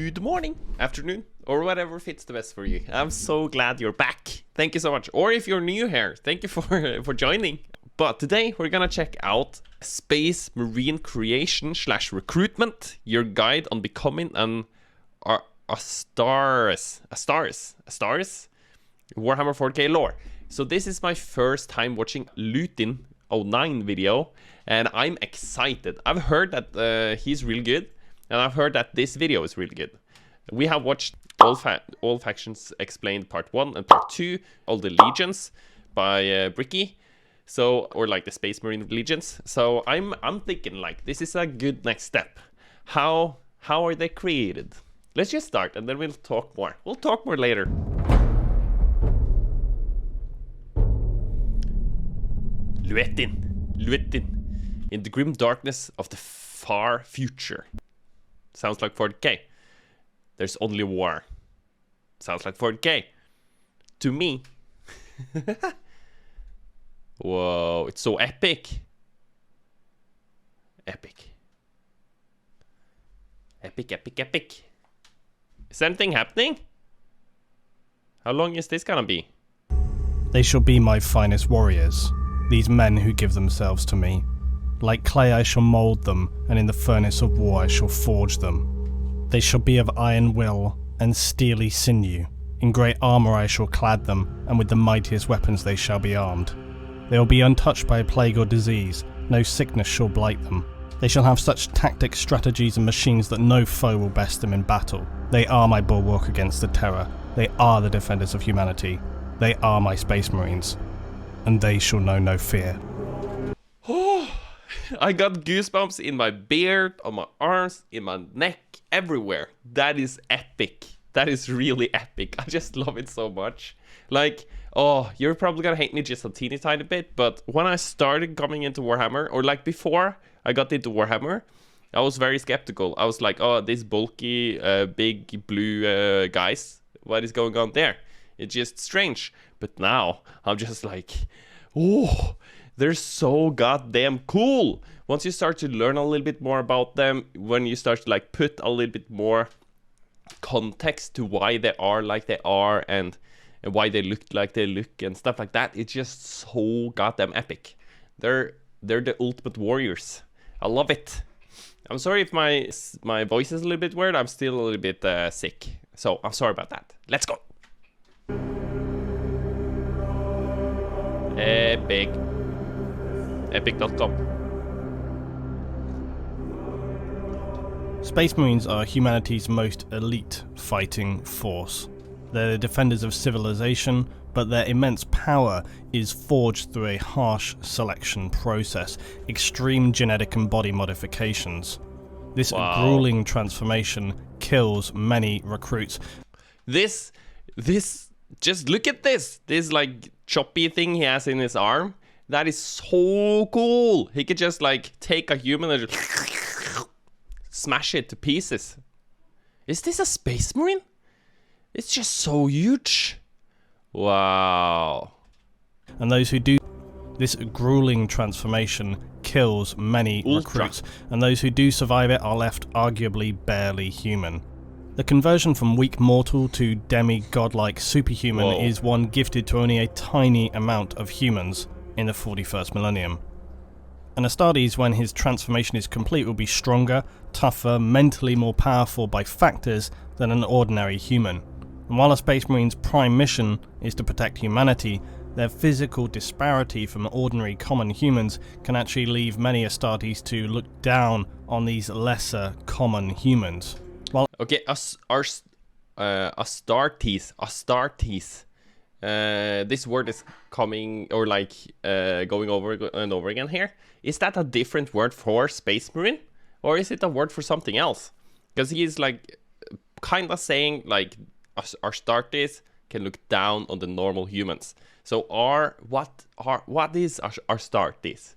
good morning, afternoon, or whatever fits the best for you. I'm so glad you're back. Thank you so much. Or if you're new here, thank you for joining. But today we're gonna check out Space Marine Creation / Recruitment, your guide on becoming an Astartes Warhammer 40k lore. So this is my first time watching 𝗦cie𝗰𝗶𝗹𝘀 video, and I'm excited. I've heard that he's really good, and I've heard that this video is really good. We have watched all factions explained part 1 and part 2, all the legions by 𝗦cie, so, or like the Space Marine legions. So I'm thinking like this is a good next step. How are they created? Let's just start and then we'll talk more. We'll talk more later. 𝗦cie𝗰𝗶𝗹𝘀 in the grim darkness of the far future. Sounds like 40k. There's only war. Sounds like 40k. To me. Whoa, it's so epic. Epic. Epic. Is anything happening? How long is this gonna be? They shall be my finest warriors, these men who give themselves to me. Like clay I shall mould them, and in the furnace of war I shall forge them. They shall be of iron will and steely sinew. In great armour I shall clad them, and with the mightiest weapons they shall be armed. They will be untouched by plague or disease, no sickness shall blight them. They shall have such tactics, strategies and machines that no foe will best them in battle. They are my bulwark against the terror. They are the defenders of humanity. They are my Space Marines. And they shall know no fear. Oh, I got goosebumps in my beard, on my arms, in my neck, everywhere. That is epic. That is really epic. I just love it so much. Like, oh, you're probably gonna hate me just a teeny tiny bit, but when I started coming into Warhammer, or like before I got into Warhammer, I was very skeptical. I was like, oh, this bulky, big blue guys, what is going on there? It's just strange. But now, I'm just like, oh, they're so goddamn cool. Once you start to learn a little bit more about them, when you start to like put a little bit more context to why they are like they are, and why they look like they look and stuff like that, it's just so goddamn epic. They're the ultimate warriors. I love it. I'm sorry if my voice is a little bit weird. I'm still a little bit sick, so I'm sorry about that. Let's go. Epic. Epic.com. Space Marines are humanity's most elite fighting force. They're the defenders of civilization, but their immense power is forged through a harsh selection process, extreme genetic and body modifications. This grueling transformation kills many recruits. This, just look at this like choppy thing he has in his arm. That is so cool. He could just like take a human and just smash it to pieces. Is this a Space Marine? It's just so huge. Wow. And those who do this grueling transformation kills many recruits, and those who do survive it are left arguably barely human. The conversion from weak mortal to demi-godlike superhuman is one gifted to only a tiny amount of humans in the 41st millennium. An Astartes, when his transformation is complete, will be stronger, tougher, mentally more powerful by factors than an ordinary human. And while a Space Marine's prime mission is to protect humanity, their physical disparity from ordinary common humans can actually leave many Astartes to look down on these lesser common humans. While okay, Astartes. This word is coming, or like going over and over again here. Is that a different word for Space Marine? Or is it a word for something else? Because he's like kind of saying like Astartes can look down on the normal humans. So what is Astartes?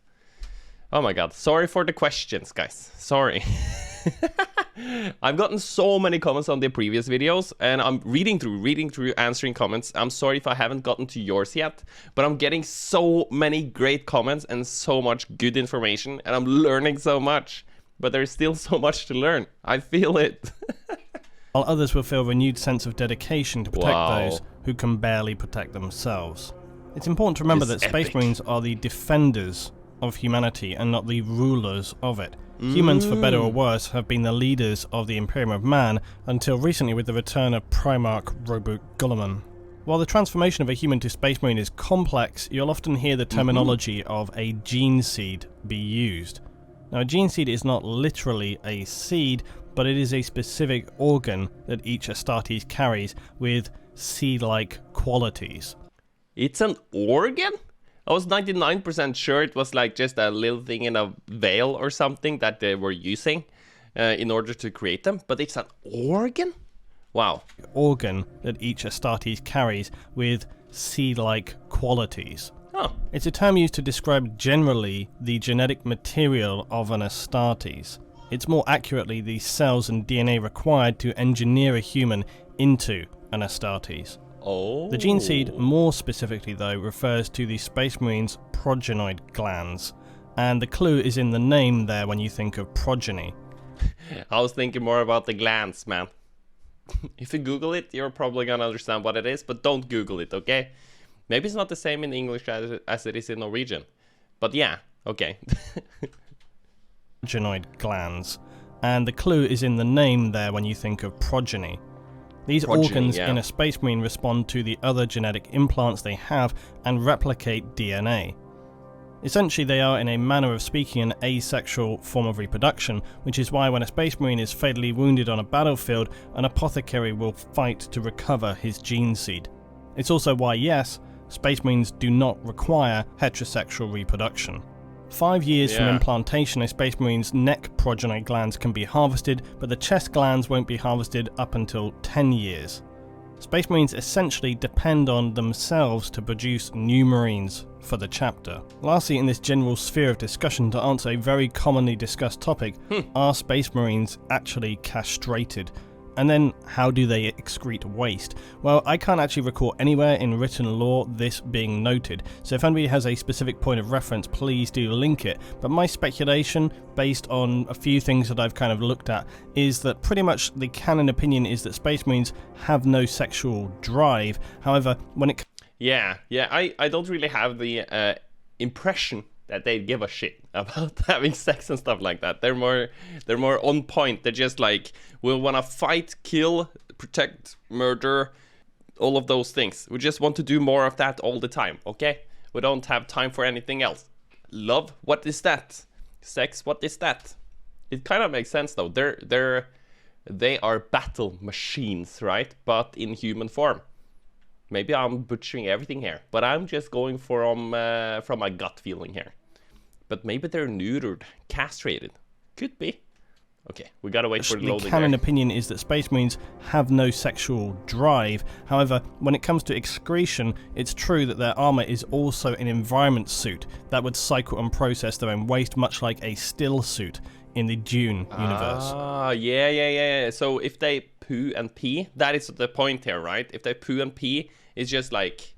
Oh my god, sorry for the questions, guys. Sorry. I've gotten so many comments on the previous videos, and I'm reading through, answering comments. I'm sorry if I haven't gotten to yours yet, but I'm getting so many great comments and so much good information, and I'm learning so much. But there's still so much to learn. I feel it. while others will feel a renewed sense of dedication to protect Wow. those who can barely protect themselves. It's important to remember This that is Space epic. Marines are the defenders of humanity and not the rulers of it. Humans, for better or worse, have been the leaders of the Imperium of Man until recently with the return of Primarch 𝗦cie𝗰𝗶𝗹𝘀. While the transformation of a human to Space Marine is complex, you'll often hear the terminology of a gene seed be used. Now, a gene seed is not literally a seed, but it is a specific organ that each Astartes carries with seed-like qualities. It's an organ? I was 99% sure it was like just a little thing in a veil or something that they were using in order to create them, but it's an organ? Wow. Organ that each Astartes carries with seed-like qualities. Oh. It's a term used to describe generally the genetic material of an Astartes. It's more accurately the cells and DNA required to engineer a human into an Astartes. Oh. The gene seed, more specifically though, refers to the Space Marines' progenoid glands, and the clue is in the name there when you think of progeny. I was thinking more about the glands, man. If you Google it, you're probably gonna understand what it is, but don't Google it, okay? Maybe it's not the same in English as it is in Norwegian. But yeah, okay. Progenoid glands, and the clue is in the name there when you think of progeny. These organs in a Space Marine respond to the other genetic implants they have and replicate DNA. Essentially, they are, in a manner of speaking, an asexual form of reproduction, which is why when a Space Marine is fatally wounded on a battlefield, an apothecary will fight to recover his gene seed. It's also why, yes, Space Marines do not require heterosexual reproduction. 5 years from implantation, a Space Marine's neck progeny glands can be harvested, but the chest glands won't be harvested up until 10 years. Space Marines essentially depend on themselves to produce new Marines for the chapter. Lastly, in this general sphere of discussion, to answer a very commonly discussed topic, are Space Marines actually castrated? And then, how do they excrete waste? Well, I can't actually recall anywhere in written law this being noted, so if anybody has a specific point of reference, please do link it. But my speculation, based on a few things that I've kind of looked at, is that pretty much the canon opinion is that Space Marines have no sexual drive. However, when it I don't really have the impression that they give a shit about having sex and stuff like that. They're more on point. They're just like, we want to fight, kill, protect, murder, all of those things. We just want to do more of that all the time, okay? We don't have time for anything else. Love, what is that? Sex, what is that? It kind of makes sense though. They are battle machines, right? But in human form. Maybe I'm butchering everything here, but I'm just going from my gut feeling here. But maybe they're neutered, castrated. Could be. Okay, we gotta wait for the loading. The canon opinion is that Space Marines have no sexual drive. However, when it comes to excretion, it's true that their armor is also an environment suit that would cycle and process their own waste, much like a still suit in the Dune universe. Ah, yeah. So if they poo and pee, that is the point here, right? If they poo and pee, it's just like,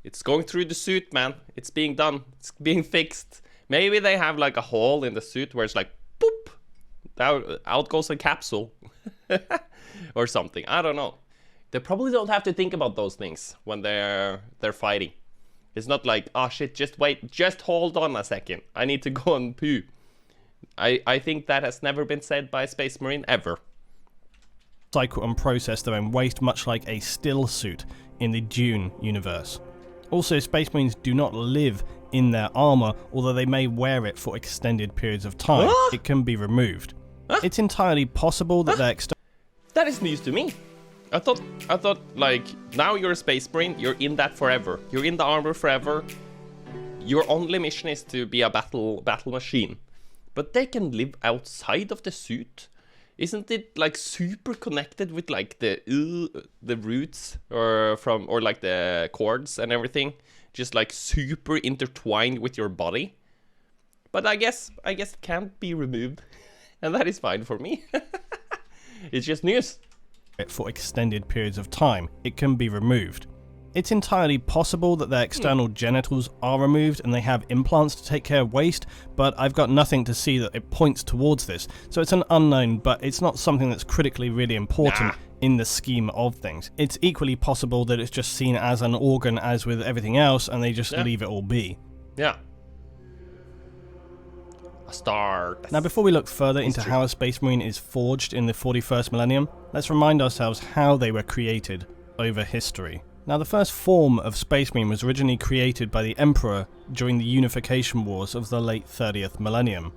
it's going through the suit, man. It's being done. It's being fixed. Maybe they have like a hole in the suit where it's like, boop, out goes a capsule. Or something. I don't know. They probably don't have to think about those things when they're fighting. It's not like, oh shit, just wait, just hold on a second. I need to go and poo. I think that has never been said by a Space Marine ever. Cycle and process their own waste, much like a still suit in the Dune universe. Also, Space Marines do not live in their armor, although they may wear it for extended periods of time. It can be removed. It's entirely possible that their That is news to me. I thought like, now you're a Space Marine, you're in that forever. You're in the armor forever. Your only mission is to be a battle machine. But they can live outside of the suit. Isn't it like super connected with like the roots or like the cords and everything? Just like super intertwined with your body. But I guess it can't be removed. And that is fine for me. It's just news. For extended periods of time, it can be removed. It's entirely possible that their external genitals are removed and they have implants to take care of waste, but I've got nothing to see that it points towards this. So it's an unknown, but it's not something that's critically really important in the scheme of things. It's equally possible that it's just seen as an organ as with everything else and they just leave it all be. Yeah. Astartes. Now before we look further into how a Space Marine is forged in the 41st millennium, let's remind ourselves how they were created over history. Now the first form of Space Marine was originally created by the Emperor during the unification wars of the late 30th millennium.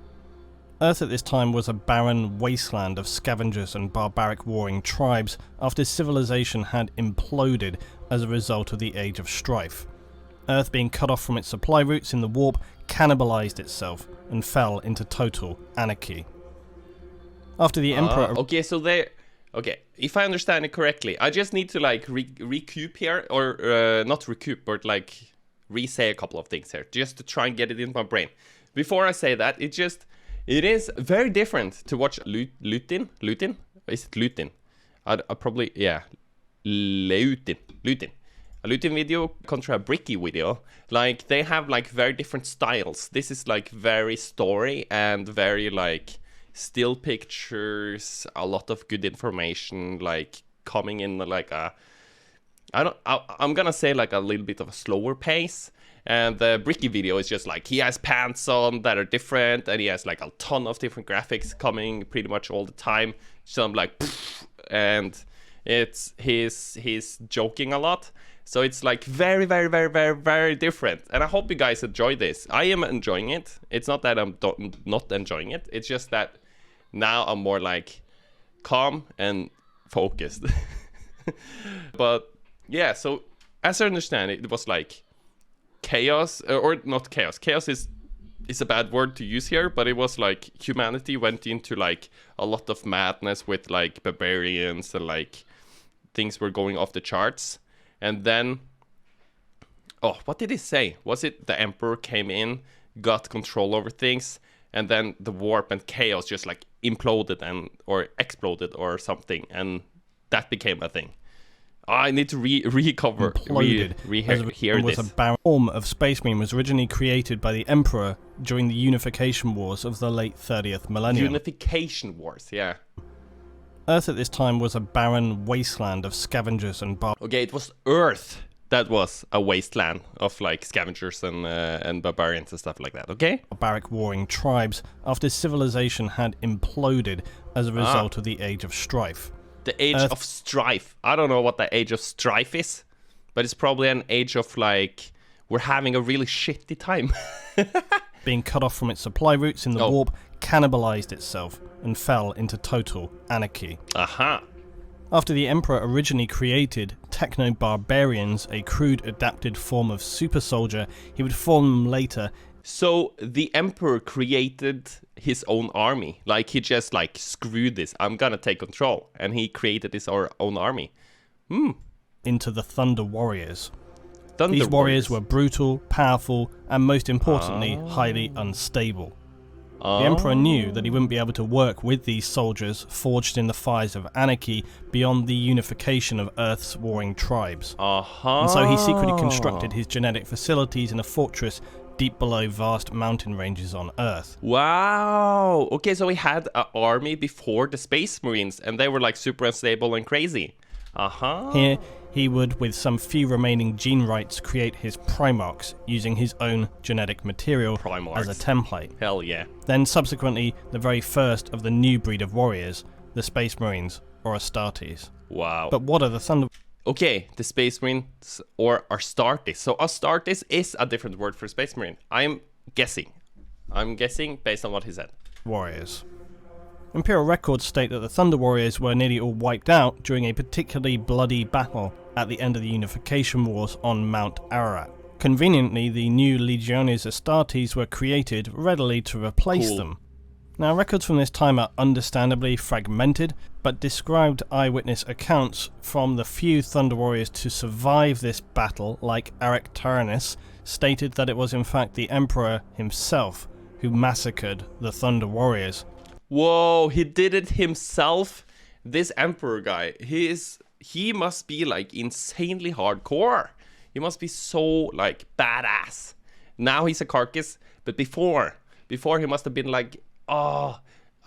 Earth at this time was a barren wasteland of scavengers and barbaric warring tribes after civilization had imploded as a result of the Age of Strife. Earth, being cut off from its supply routes in the warp, cannibalized itself and fell into total anarchy. After the Emperor... Okay, if I understand it correctly, I just need to like recoup here, or not recoup, but like re-say a couple of things here, just to try and get it in my brain. Before I say that, it is very different to watch Lutin? Is it Lutin? I probably, yeah, Lutin. A Lutin video contra a Bricky video, like they have like very different styles. This is like very story and very like still pictures, a lot of good information, like coming in like I'm gonna say like a little bit of a slower pace. And the Bricky video is just like he has pants on that are different, and he has like a ton of different graphics coming pretty much all the time. So I'm like, pfft, and he's joking a lot. So it's like very, very, very, very, very different. And I hope you guys enjoy this. I am enjoying it. It's not that I'm not enjoying it. It's just that now I'm more like calm and focused. But yeah, so as I understand it, it was like chaos, or not chaos. Chaos is a bad word to use here, but it was like humanity went into like a lot of madness with like barbarians and like things were going off the charts. And then, oh, what did he say? Was it the Emperor came in, got control over things, and then the warp and chaos just like imploded or exploded or something, and that became a thing. I need to recover, hear this. A barren form of Space Marine was originally created by the Emperor during the unification wars of the late 30th millennium. Unification wars, yeah. Earth at this time was a barren wasteland of scavengers and Okay, it was Earth that was a wasteland of like scavengers and barbarians and stuff like that, okay? Barbaric warring tribes after civilization had imploded as a result of the Age of Strife. The Age of Strife. I don't know what the Age of Strife is, but it's probably an age of like, we're having a really shitty time. Being cut off from its supply routes in the warp, cannibalized itself and fell into total anarchy. After the Emperor originally created techno-barbarians, a crude adapted form of super soldier, he would form them later. So the Emperor created his own army. Like he just like, screw this, I'm gonna take control. And he created his own army. Into the Thunder Warriors. These warriors were brutal, powerful, and most importantly, highly unstable. The Emperor knew that he wouldn't be able to work with these soldiers forged in the fires of anarchy beyond the unification of Earth's warring tribes. And so he secretly constructed his genetic facilities in a fortress deep below vast mountain ranges on Earth. Wow! Okay, so he had an army before the Space Marines, and they were like super unstable and crazy. Here, he would, with some few remaining gene rights, create his Primarchs using his own genetic material as a template. Hell yeah. Then subsequently, the very first of the new breed of warriors, the Space Marines, or Astartes. Wow. But what are the Thunder... Okay, the Space Marines, or Astartes. So Astartes is a different word for Space Marine. I'm guessing based on what he said. Warriors. Imperial records state that the Thunder Warriors were nearly all wiped out during a particularly bloody battle at the end of the Unification Wars on Mount Ararat. Conveniently, the new Legiones Astartes were created readily to replace them. Now, records from this time are understandably fragmented, but described eyewitness accounts from the few Thunder Warriors to survive this battle, like Arcturnus, stated that it was in fact the Emperor himself who massacred the Thunder Warriors. Whoa, he did it himself? This Emperor guy, he must be like insanely hardcore. He must be so like badass. Now he's a carcass, but before he must have been like,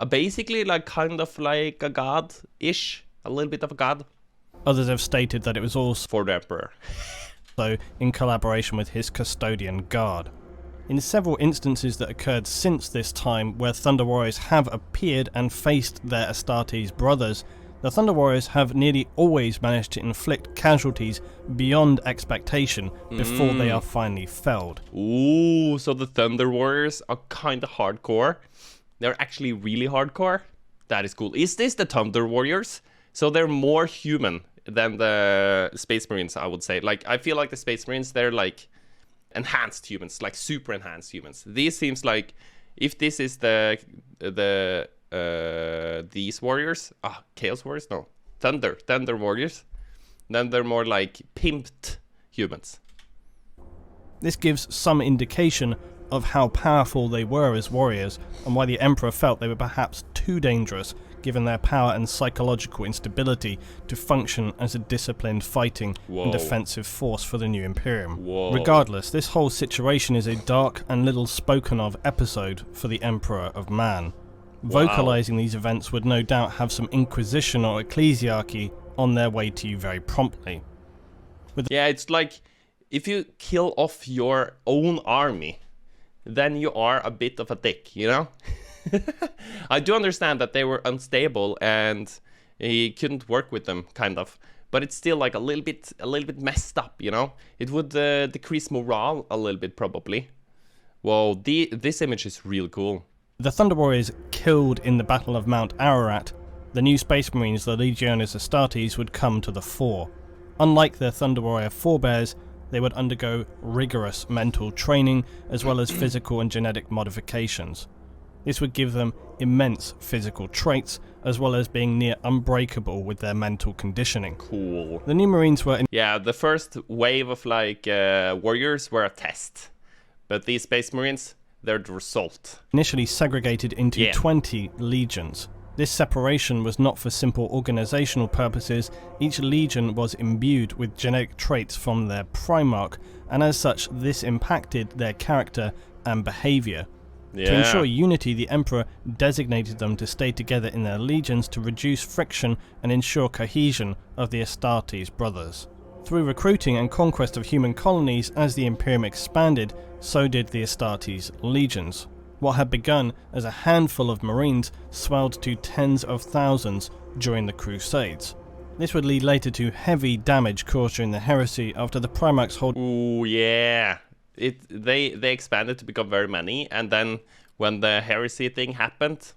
basically like kind of like a god-ish, a little bit of a god. Others have stated that it was also for the Emperor. So in collaboration with his custodian guard. In several instances that occurred since this time where Thunder Warriors have appeared and faced their Astartes brothers, the Thunder Warriors have nearly always managed to inflict casualties beyond expectation before they are finally felled. Ooh, so the Thunder Warriors are kind of hardcore. They're actually really hardcore. That is cool. Is this the Thunder Warriors? So they're more human than the Space Marines, I would say. Like, I feel like the Space Marines, they're like enhanced humans, like super enhanced humans. These seems like, if this is these warriors, Chaos Warriors, no, Thunder Warriors, then they're more like pimped humans. This gives some indication of how powerful they were as warriors, and why the Emperor felt they were perhaps too dangerous, given their power and psychological instability, to function as a disciplined fighting and defensive force for the new Imperium. Regardless, this whole situation is a dark and little spoken of episode for the Emperor of Man. Vocalizing these events would no doubt have some Inquisition or Ecclesiarchy on their way to you very promptly. Yeah, it's like, if you kill off your own army, then you are a bit of a dick, you know? I do understand that they were unstable and he couldn't work with them, kind of. But it's still like a little bit messed up, you know? It would decrease morale a little bit, probably. Whoa, this image is real cool. The Thunder Warriors killed in the Battle of Mount Ararat, the new Space Marines, the Legiones Astartes, would come to the fore. Unlike their Thunder Warrior forebears, they would undergo rigorous mental training as well as physical and genetic modifications. This would give them immense physical traits, as well as being near unbreakable with their mental conditioning. Cool. The new Marines were... Yeah, the first wave of like warriors were a test. But these Space Marines, they're the result. Initially segregated into 20 legions. This separation was not for simple organizational purposes. Each legion was imbued with genetic traits from their Primarch, and as such, this impacted their character and behavior. To ensure unity, the Emperor designated them to stay together in their legions to reduce friction and ensure cohesion of the Astartes brothers. Through recruiting and conquest of human colonies as the Imperium expanded, so did the Astartes legions. What had begun as a handful of Marines swelled to tens of thousands during the Crusades. This would lead later to heavy damage caused during the heresy after the Primarchs hold... Ooh, yeah. They expanded to become very many, and then when the heresy thing happened,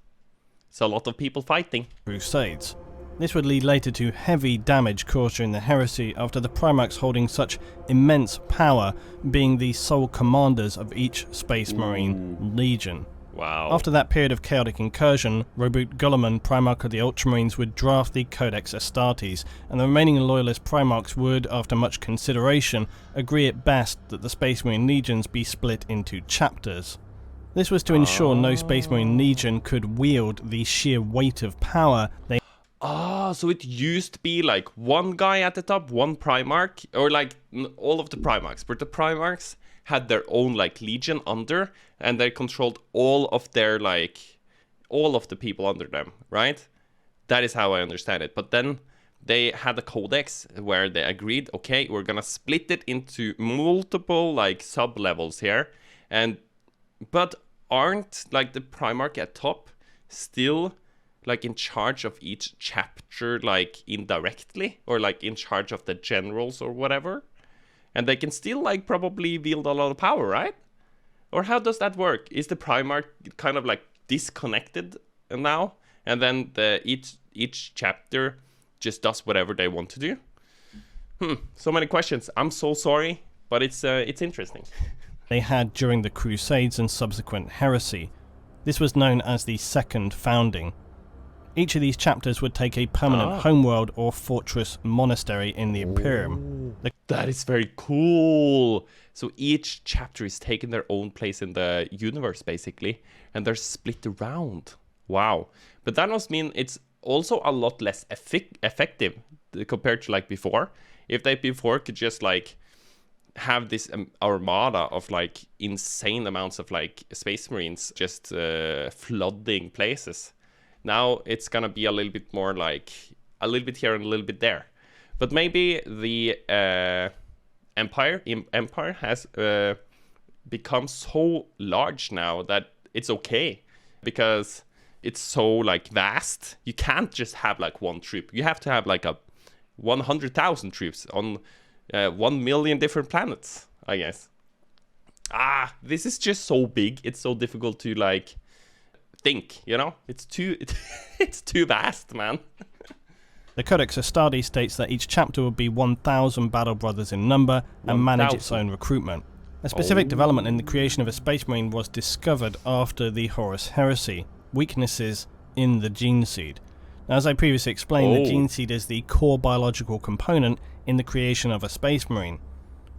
so a lot of people fighting. Crusades. This would lead later to heavy damage caused during the heresy after the Primarchs holding such immense power, being the sole commanders of each Space Marine legion. Wow. After that period of chaotic incursion, 𝗦cie𝗰𝗋, Primarch of the Ultramarines, would draft the Codex Astartes, and the remaining loyalist Primarchs would, after much consideration, agree at best that the Space Marine legions be split into chapters. This was to ensure no Space Marine legion could wield the sheer weight of power they... So it used to be like one guy at the top, one Primarch, or like all of the Primarchs, but the Primarchs had their own like legion under, and they controlled all of their like all of the people under them, right? That is how I understand it. But then they had a codex where they agreed, okay, we're gonna split it into multiple like sub levels here, but aren't like the Primarch at top still like in charge of each chapter, like indirectly, or like in charge of the generals or whatever? And they can still like probably wield a lot of power, right? Or how does that work? Is the Primarch kind of like disconnected now, and then each chapter just does whatever they want to do? So many questions. I'm so sorry, but it's interesting. They had during the Crusades and subsequent heresy. This was known as the Second Founding. Each of these chapters would take a permanent homeworld or fortress monastery in the Imperium. That is very cool. So each chapter is taking their own place in the universe, basically, and they're split around. Wow. But that must mean it's also a lot less effective compared to like before. If they before could just like have this armada of like insane amounts of like space marines just flooding places. Now it's gonna be a little bit more like a little bit here and a little bit there. But maybe the empire has become so large now that it's okay, because it's so like vast. You can't just have like one troop. You have to have like a 100,000 troops on 1 million different planets, I guess. This is just so big. It's so difficult to like think, you know? It's too it's too vast, man. The Codex Astartes states that each chapter will be 1,000 battle brothers in number and manage its own recruitment. A specific development in the creation of a space marine was discovered after the Horus Heresy: weaknesses in the gene seed. Now, as I previously explained, the gene seed is the core biological component in the creation of a space marine.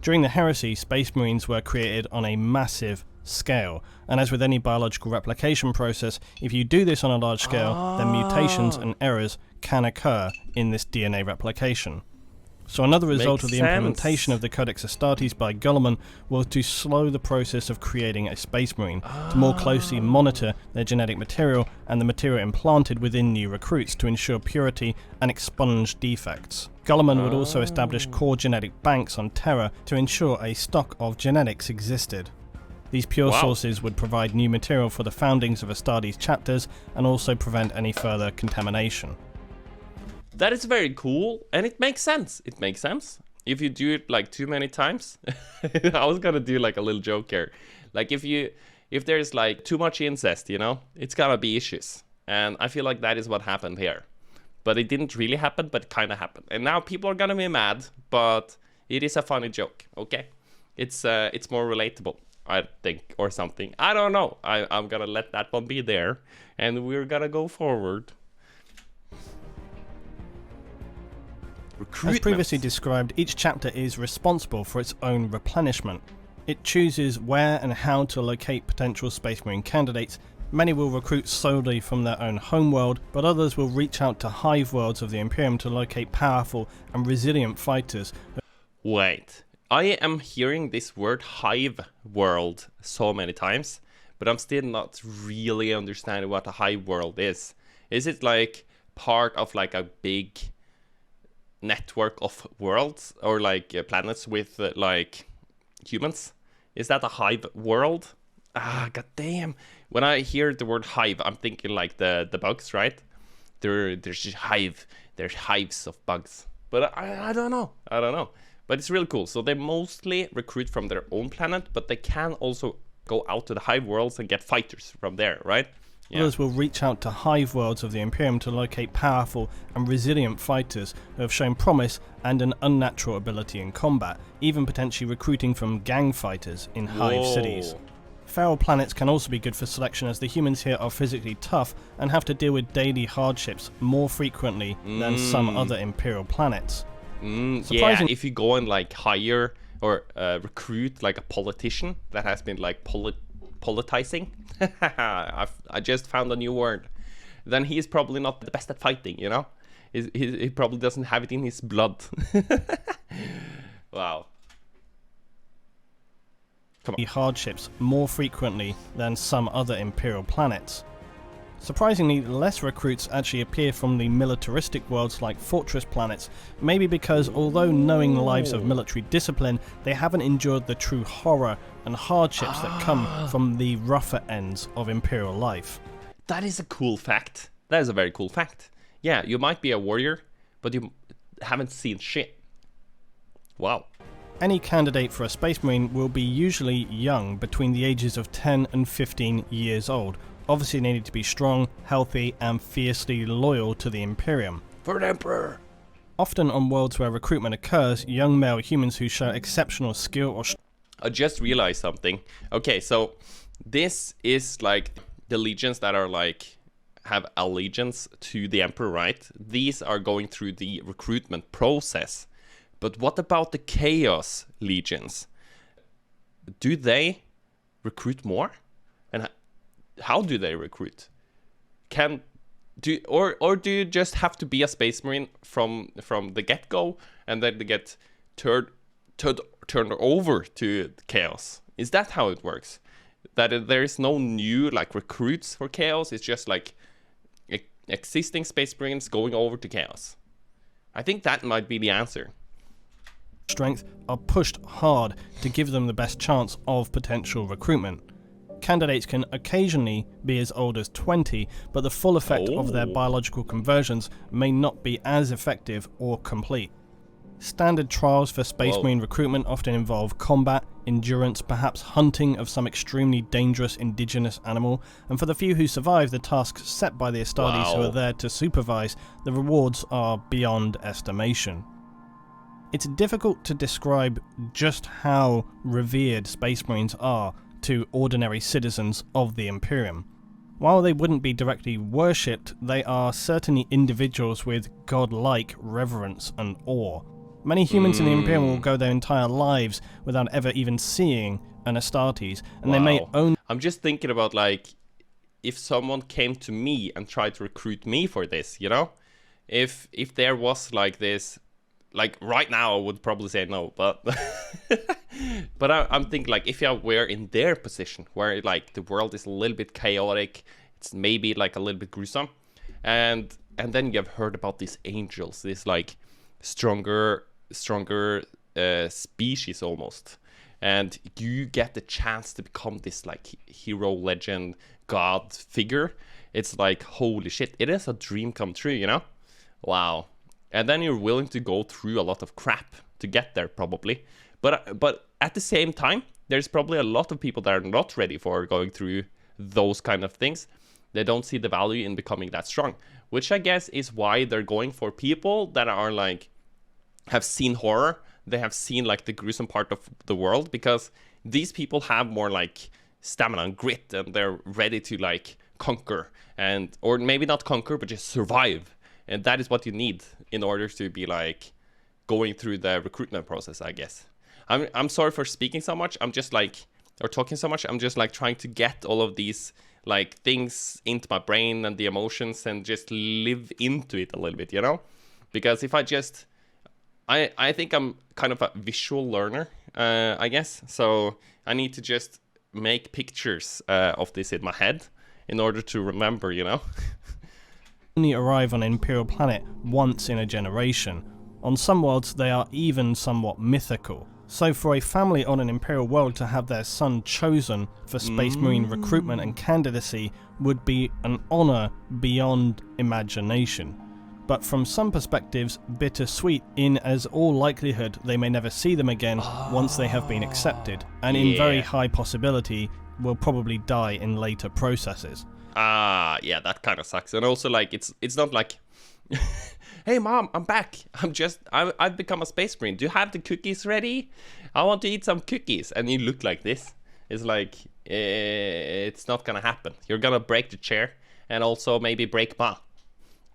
During the Heresy, space marines were created on a massive scale, and as with any biological replication process, if you do this on a large scale, then mutations and errors can occur in this DNA replication. So another result of the implementation of the Codex Astartes by 𝗦cie𝗰𝗶𝗹𝘀 was to slow the process of creating a space marine, to more closely monitor their genetic material and the material implanted within new recruits to ensure purity and expunge defects. 𝗦cie𝗰𝗶𝗹𝘀 would also establish core genetic banks on Terra to ensure a stock of genetics existed. These pure sources would provide new material for the foundings of Astartes chapters and also prevent any further contamination. That is very cool, and it makes sense. It makes sense. If you do it like too many times. I was gonna do like a little joke here. Like if there's like too much incest, you know, it's gonna be issues. And I feel like that is what happened here. But it didn't really happen, but it kinda happened. And now people are gonna be mad, but it is a funny joke, okay? It's more relatable, I think, or something. I don't know. I'm gonna let that one be there, and we're gonna go forward. Recruitment. As previously described, each chapter is responsible for its own replenishment. It chooses where and how to locate potential space marine candidates. Many will recruit solely from their own homeworld, but others will reach out to hive worlds of the Imperium to locate powerful and resilient fighters. Wait, I am hearing this word hive world so many times, but I'm still not really understanding what a hive world is. Is it like part of like a big network of worlds, or like planets with like humans? Is that a hive world? God damn. When I hear the word hive, I'm thinking like the bugs, right? There's just there's hives of bugs. But I don't know. But it's really cool. So they mostly recruit from their own planet, but they can also go out to the hive worlds and get fighters from there, right? Yeah. Others will reach out to hive worlds of the Imperium to locate powerful and resilient fighters who have shown promise and an unnatural ability in combat, even potentially recruiting from gang fighters in hive cities. Feral planets can also be good for selection, as the humans here are physically tough and have to deal with daily hardships more frequently than some other Imperial planets. Yeah, if you go and like hire or recruit like a politician that has been like politicizing, I just found a new word, then he is probably not the best at fighting, you know? He probably doesn't have it in his blood. Wow. Come on. Hardships more frequently than some other Imperial planets. Surprisingly, less recruits actually appear from the militaristic worlds like fortress planets, maybe because although knowing the lives of military discipline, they haven't endured the true horror and hardships that come from the rougher ends of Imperial life. That is a cool fact. That is a very cool fact. Yeah, you might be a warrior, but you haven't seen shit. Wow. Any candidate for a Space Marine will be usually young, between the ages of 10 and 15 years old. Obviously they need to be strong, healthy, and fiercely loyal to the Imperium. For an Emperor! Often on worlds where recruitment occurs, young male humans who show exceptional skill or... I just realized something. Okay, so this is like the legions that are like have allegiance to the Emperor, right? These are going through the recruitment process. But what about the Chaos legions? Do they recruit more? And how do they recruit? Or do you just have to be a Space Marine from the get-go, and then they get turned over to chaos. Is that how it works? That there is no new like recruits for chaos. It's just like existing Space Marines going over to chaos. I think that might be the answer. Strength are pushed hard to give them the best chance of potential recruitment. Candidates can occasionally be as old as 20, but the full effect of their biological conversions may not be as effective or complete. Standard trials for Space Marine recruitment often involve combat, endurance, perhaps hunting of some extremely dangerous indigenous animal, and for the few who survive the tasks set by the Astartes who are there to supervise, the rewards are beyond estimation. It's difficult to describe just how revered Space Marines are to ordinary citizens of the Imperium. While they wouldn't be directly worshipped, they are certainly individuals with godlike reverence and awe. Many humans in the Imperium will go their entire lives without ever even seeing an Astartes, and they may own... I'm just thinking about, like, if someone came to me and tried to recruit me for this, you know? If there was, like, this... Like, right now, I would probably say no, but... but I'm thinking, like, if I were in their position, where, like, the world is a little bit chaotic, it's maybe, like, a little bit gruesome, and then you've heard about these angels, this, like, stronger species almost, and you get the chance to become this like hero, legend, god figure. It's like, holy shit, it is a dream come true, you know? Wow. And then you're willing to go through a lot of crap to get there, probably, but at the same time there's probably a lot of people that are not ready for going through those kind of things. They don't see the value in becoming that strong, which I guess is why they're going for people that are like have seen horror, they have seen like the gruesome part of the world, because these people have more like stamina and grit, and they're ready to like conquer, and or maybe not conquer, but just survive. And that is what you need in order to be like going through the recruitment process, I guess. I'm sorry for speaking so much. I'm just like, or talking so much. I'm just like trying to get all of these like things into my brain and the emotions and just live into it a little bit, you know? Because if I just I think I'm kind of a visual learner, I guess. So I need to just make pictures of this in my head in order to remember, you know? Only arrive on an Imperial planet once in a generation. On some worlds, they are even somewhat mythical. So for a family on an Imperial world to have their son chosen for Space Marine recruitment and candidacy would be an honour beyond imagination. But from some perspectives, bittersweet, in as all likelihood they may never see them again once they have been accepted, and in very high possibility will probably die in later processes. Yeah, that kind of sucks. And also, like, it's not like, hey mom, I'm back. I've become a Space Marine. Do you have the cookies ready? I want to eat some cookies. And you look like this. It's like, it's not gonna happen. You're gonna break the chair, and also maybe break Ma.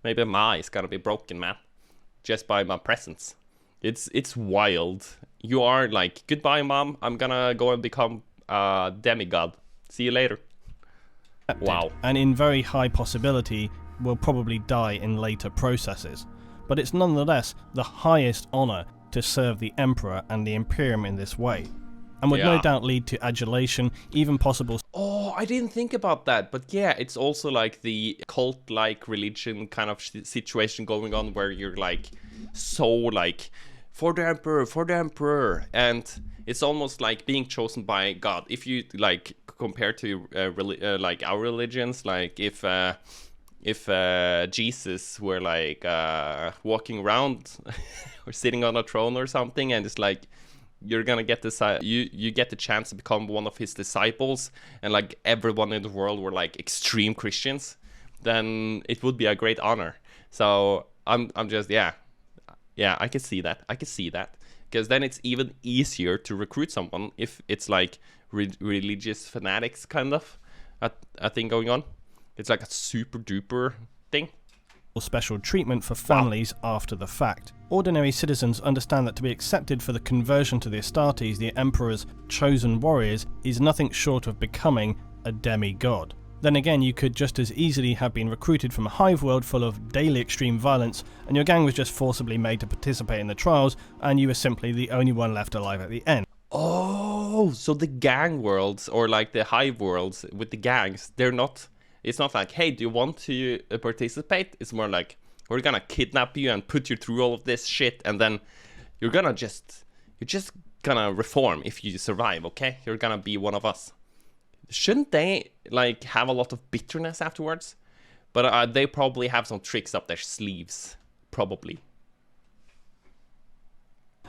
Maybe Ma is gonna be broken, man, just by my presence. It's wild. You are like, goodbye, mom. I'm gonna go and become a demigod. See you later. Wow. And in very high possibility will probably die in later processes. But it's nonetheless the highest honour to serve the Emperor and the Imperium in this way, and would no doubt lead to adulation, even possible... Oh, I didn't think about that, but yeah, it's also like the cult-like religion kind of situation going on, where you're like, so like, for the Emperor, and it's almost like being chosen by God. If you like compare to like our religions, like if Jesus were like walking around or sitting on a throne or something, and it's like, you're gonna get this, you get the chance to become one of his disciples, and like everyone in the world were like extreme Christians, then it would be a great honor. So I'm just, yeah, I can see that, because then it's even easier to recruit someone if it's like religious fanatics kind of a thing going on. It's like a super duper thing. Special treatment for families after the fact. Ordinary citizens understand that to be accepted for the conversion to the Astartes, the Emperor's chosen warriors, is nothing short of becoming a demigod. Then again, you could just as easily have been recruited from a hive world full of daily extreme violence, and your gang was just forcibly made to participate in the trials, and you were simply the only one left alive at the end. Oh, so the gang worlds, or like the hive worlds with the gangs, it's not like, hey, do you want to participate? It's more like, we're gonna kidnap you and put you through all of this shit, and then you're just gonna reform if you survive, okay? You're gonna be one of us. Shouldn't they like have a lot of bitterness afterwards? But they probably have some tricks up their sleeves, probably.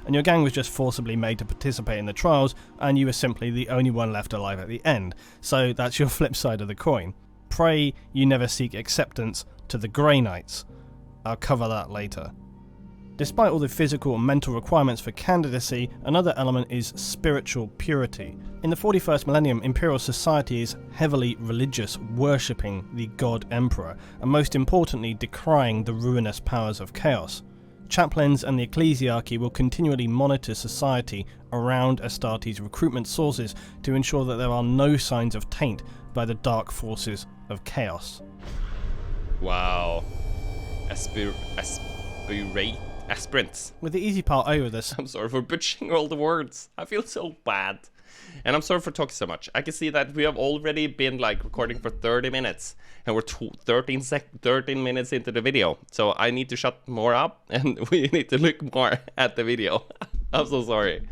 And your gang was just forcibly made to participate in the trials, and you were simply the only one left alive at the end. So that's your flip side of the coin. Pray you never seek acceptance to the Grey Knights. I'll cover that later. Despite all the physical and mental requirements for candidacy, another element is spiritual purity. In the 41st millennium, Imperial society is heavily religious, worshipping the God Emperor, and most importantly, decrying the ruinous powers of chaos. Chaplains and the ecclesiarchy will continually monitor society around Astartes' recruitment sources to ensure that there are no signs of taint by the dark forces of chaos. Wow. Aspirants. With the easy part over this. I'm sorry for butchering all the words. I feel so bad. And I'm sorry for talking so much. I can see that we have already been like recording for 30 minutes. And we're 13 minutes into the video. So I need to shut more up and we need to look more at the video. I'm so sorry.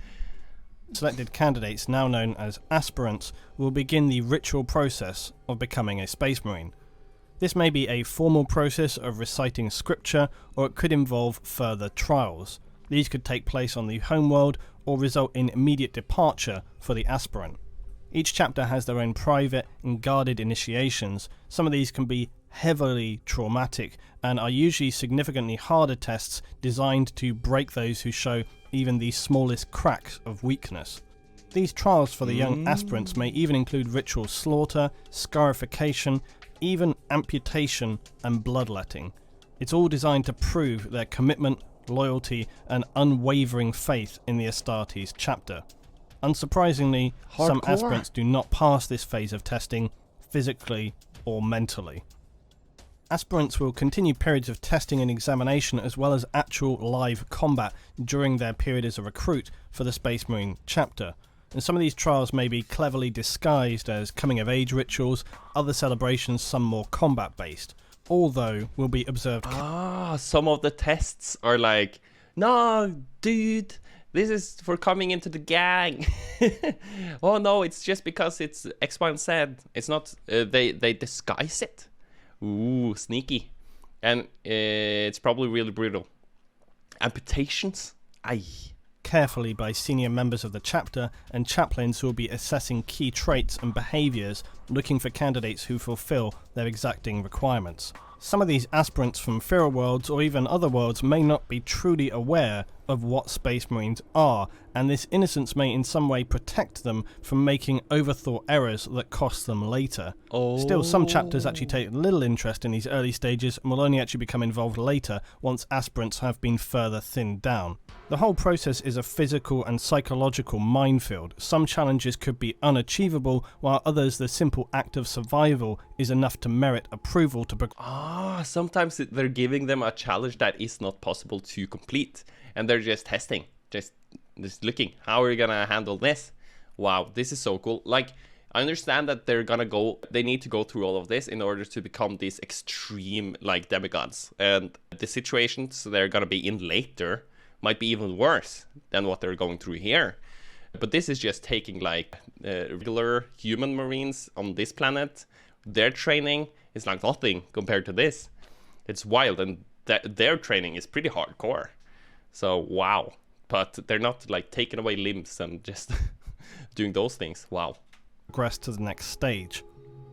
Selected candidates, now known as aspirants, will begin the ritual process of becoming a Space Marine. This may be a formal process of reciting scripture, or it could involve further trials. These could take place on the homeworld or result in immediate departure for the aspirant. Each chapter has their own private and guarded initiations. Some of these can be heavily traumatic and are usually significantly harder tests designed to break those who show even the smallest cracks of weakness. These trials for the young aspirants may even include ritual slaughter, scarification, even amputation and bloodletting. It's all designed to prove their commitment, loyalty and unwavering faith in the Astartes chapter. Unsurprisingly, some aspirants do not pass this phase of testing, physically or mentally. Aspirants will continue periods of testing and examination as well as actual live combat during their period as a recruit for the Space Marine chapter. And some of these trials may be cleverly disguised as coming-of-age rituals, other celebrations some more combat-based, although will be observed... some of the tests are like, no, dude, this is for coming into the gang. Oh no, it's just because it's X, Y, and Z. It's not, they disguise it. Ooh, sneaky. And it's probably really brutal. Amputations? Aye. Carefully by senior members of the chapter and chaplains who will be assessing key traits and behaviours, looking for candidates who fulfill their exacting requirements. Some of these aspirants from Feral worlds or even other worlds may not be truly aware of what Space Marines are, and this innocence may in some way protect them from making overthought errors that cost them later. Still, some chapters actually take little interest in these early stages and will only actually become involved later once aspirants have been further thinned down. The whole process is a physical and psychological minefield. Some challenges could be unachievable, while others the simple act of survival is enough to merit approval to sometimes they're giving them a challenge that is not possible to complete, and they're just testing, just looking, how are you gonna handle this? Wow, this is so cool. Like, I understand that they need to go through all of this in order to become these extreme, like, demigods, and the situations they're gonna be in later might be even worse than what they're going through here. But this is just taking, like, regular human marines on this planet. Their training is like nothing compared to this. It's wild, and their training is pretty hardcore. So, wow. But they're not, like, taking away limbs and just doing those things. Wow. Progress to the next stage.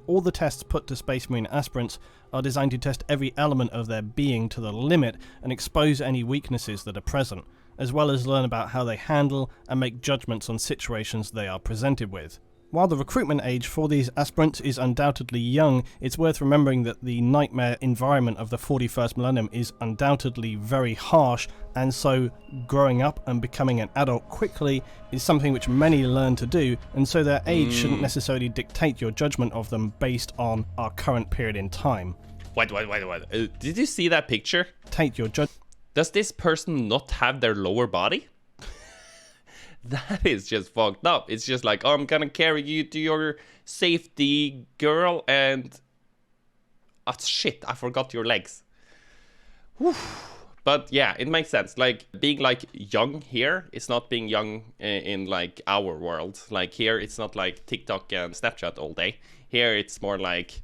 All the tests put to Space Marine aspirants are designed to test every element of their being to the limit and expose any weaknesses that are present, as well as learn about how they handle and make judgments on situations they are presented with. While the recruitment age for these aspirants is undoubtedly young, it's worth remembering that the nightmare environment of the 41st millennium is undoubtedly very harsh, and so growing up and becoming an adult quickly is something which many learn to do, and so their age shouldn't necessarily dictate your judgment of them based on our current period in time. Wait. Did you see that picture? Take your judgment. Does this person not have their lower body? That is just fucked up. It's just like, oh, I'm gonna carry you to your safety, girl, and... Oh, shit, I forgot your legs. Whew. But yeah, it makes sense. Like, being like young here, it's not being young in like our world. Like here, it's not like TikTok and Snapchat all day. Here, it's more like,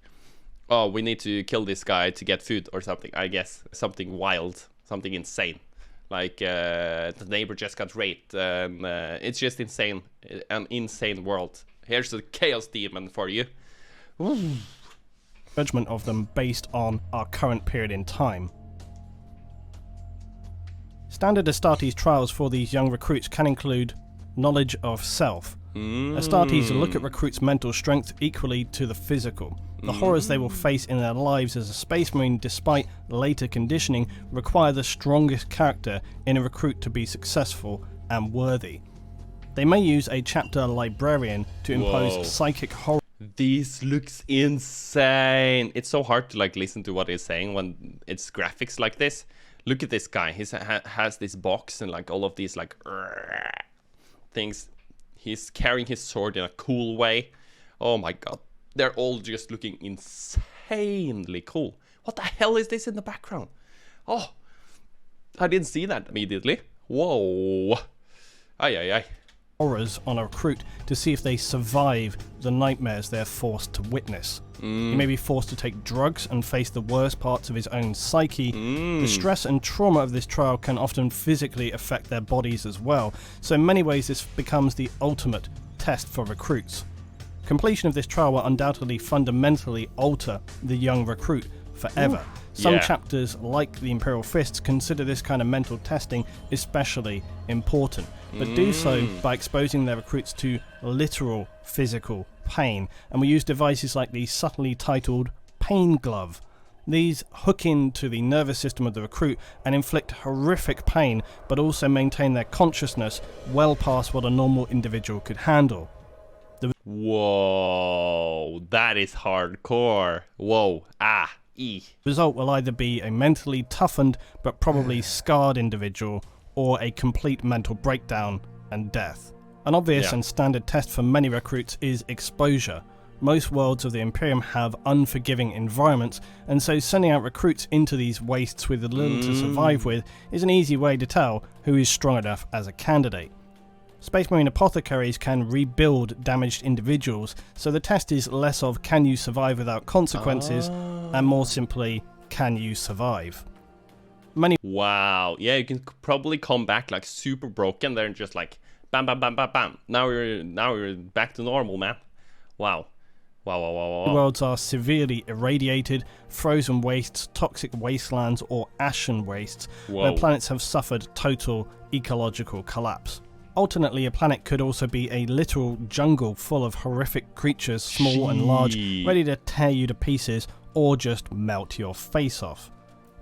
oh, we need to kill this guy to get food or something, I guess. Something wild, something insane. Like, the neighbor just got raped, and it's just insane. An insane world. Here's the chaos demon for you. Ooh. Judgment of them based on our current period in time. Standard Astartes trials for these young recruits can include knowledge of self. Astartes look at recruits' mental strength equally to the physical. The horrors they will face in their lives as a space marine, despite later conditioning, require the strongest character in a recruit to be successful and worthy. They may use a chapter librarian to impose psychic horror. This looks insane. It's so hard to like listen to what he's saying when it's graphics like this. Look at this guy. He has this box and like all of these like things. He's carrying his sword in a cool way. Oh my god. They're all just looking insanely cool. What the hell is this in the background? Oh, I didn't see that immediately. Whoa. Ay. Horrors on a recruit to see if they survive the nightmares they're forced to witness. He may be forced to take drugs and face the worst parts of his own psyche. The stress and trauma of this trial can often physically affect their bodies as well, so in many ways this becomes the ultimate test for recruits. Completion of this trial will undoubtedly fundamentally alter the young recruit forever. Some chapters, like the Imperial Fists, consider this kind of mental testing especially important, but do so by exposing their recruits to literal physical pain, and we use devices like the subtly titled pain glove. These hook into the nervous system of the recruit and inflict horrific pain, but also maintain their consciousness well past what a normal individual could handle. Whoa, that is hardcore. Whoa, The result will either be a mentally toughened but probably scarred individual, or a complete mental breakdown and death. An obvious and standard test for many recruits is exposure. Most worlds of the Imperium have unforgiving environments, and so sending out recruits into these wastes with little to survive with is an easy way to tell who is strong enough as a candidate. Space Marine apothecaries can rebuild damaged individuals, so the test is less of can you survive without consequences, and more simply, can you survive? Wow, yeah, you can probably come back like super broken there and just like bam, bam, bam, bam, bam. Now you're back to normal, man. Wow. Worlds are severely irradiated, frozen wastes, toxic wastelands, or ashen wastes, where planets have suffered total ecological collapse. Alternately, a planet could also be a literal jungle full of horrific creatures, small and large, ready to tear you to pieces or just melt your face off.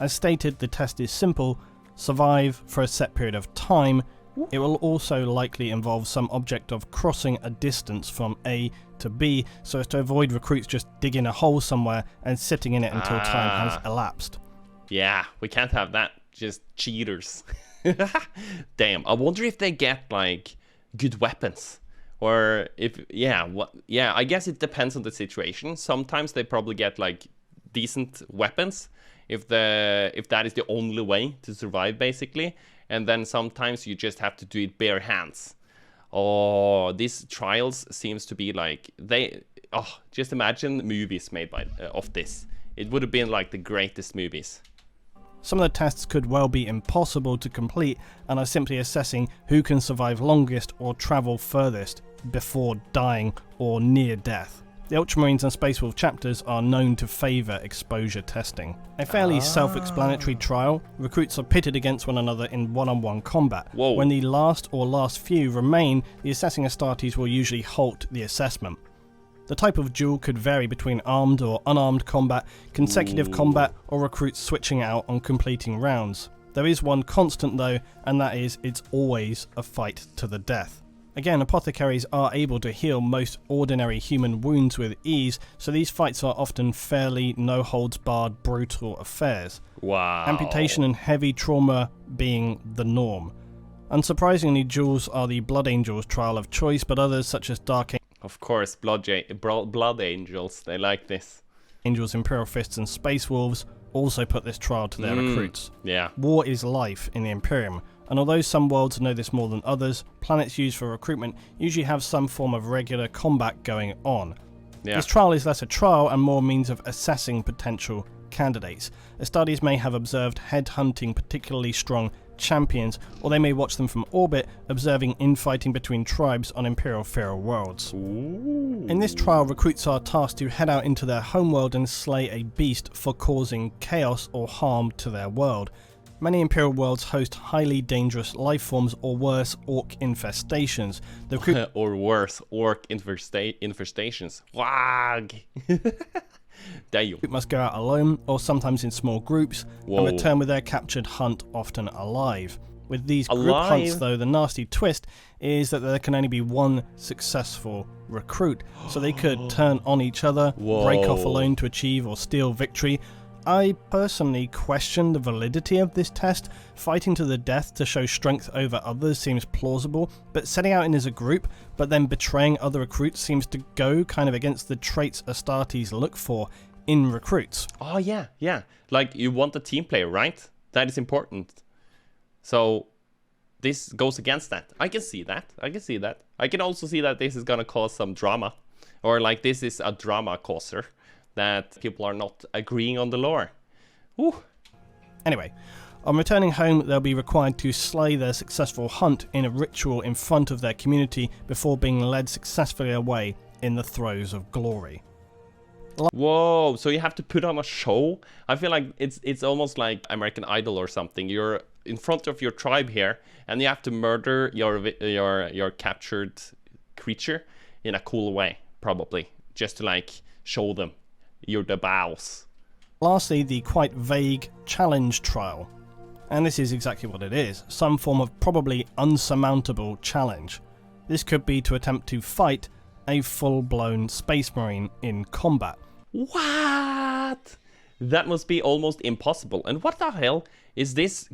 As stated, the test is simple: survive for a set period of time. It will also likely involve some object of crossing a distance from A to B, so as to avoid recruits just digging a hole somewhere and sitting in it until time has elapsed. Yeah, we can't have that. Just cheaters. Damn, I wonder if they get like good weapons, or if I guess it depends on the situation. Sometimes they probably get like decent weapons if that is the only way to survive, basically, and then sometimes you just have to do it bare hands. Oh, these trials seems to be like just imagine movies made of this. It would have been like the greatest movies. Some of the tests could well be impossible to complete and are simply assessing who can survive longest or travel furthest before dying or near death. The Ultramarines and Space Wolf chapters are known to favour exposure testing. A fairly self-explanatory trial, recruits are pitted against one another in one-on-one combat. Whoa. When the last few remain, the assessing Astartes will usually halt the assessment. The type of duel could vary between armed or unarmed combat, consecutive combat, or recruits switching out on completing rounds. There is one constant though, and that is it's always a fight to the death. Again, apothecaries are able to heal most ordinary human wounds with ease, so these fights are often fairly no-holds-barred brutal affairs. Wow. Amputation and heavy trauma being the norm. Unsurprisingly, duels are the Blood Angels trial of choice, but others such as Dark Of course, Blood Angels, they like this. Angels, Imperial Fists and Space Wolves also put this trial to their recruits. Yeah. War is life in the Imperium, and although some worlds know this more than others, planets used for recruitment usually have some form of regular combat going on. Yeah. This trial is less a trial and more a means of assessing potential candidates. Astartes may have observed headhunting particularly strong champions, or they may watch them from orbit, observing infighting between tribes on Imperial Feral worlds. Ooh. In this trial, recruits are tasked to head out into their homeworld and slay a beast for causing chaos or harm to their world. Many Imperial worlds host highly dangerous life forms or worse, orc infestations. Or worse, orc infestations. Wag! Damn. Must go out alone, or sometimes in small groups, and return with their captured hunt, often alive. With these group hunts though, the nasty twist is that there can only be one successful recruit, so they could turn on each other, break off alone to achieve or steal victory. I personally question the validity of this test. Fighting to the death to show strength over others seems plausible, but setting out in as a group, but then betraying other recruits seems to go kind of against the traits Astartes look for in recruits. Oh yeah, yeah. Like you want a team player, right? That is important. So this goes against that. I can see that. I can also see that this is gonna cause some drama. Or like this is a drama causer. That people are not agreeing on the lore. Woo. Anyway, on returning home, they'll be required to slay their successful hunt in a ritual in front of their community before being led successfully away in the throes of glory. Whoa, so you have to put on a show? I feel like it's almost like American Idol or something. You're in front of your tribe here, and you have to murder your captured creature in a cool way, probably, just to like show them. You're the boss. Lastly, the quite vague challenge trial. And this is exactly what it is, some form of probably unsurmountable challenge. This could be to attempt to fight a full-blown Space Marine in combat. What? That must be almost impossible. And what the hell is this?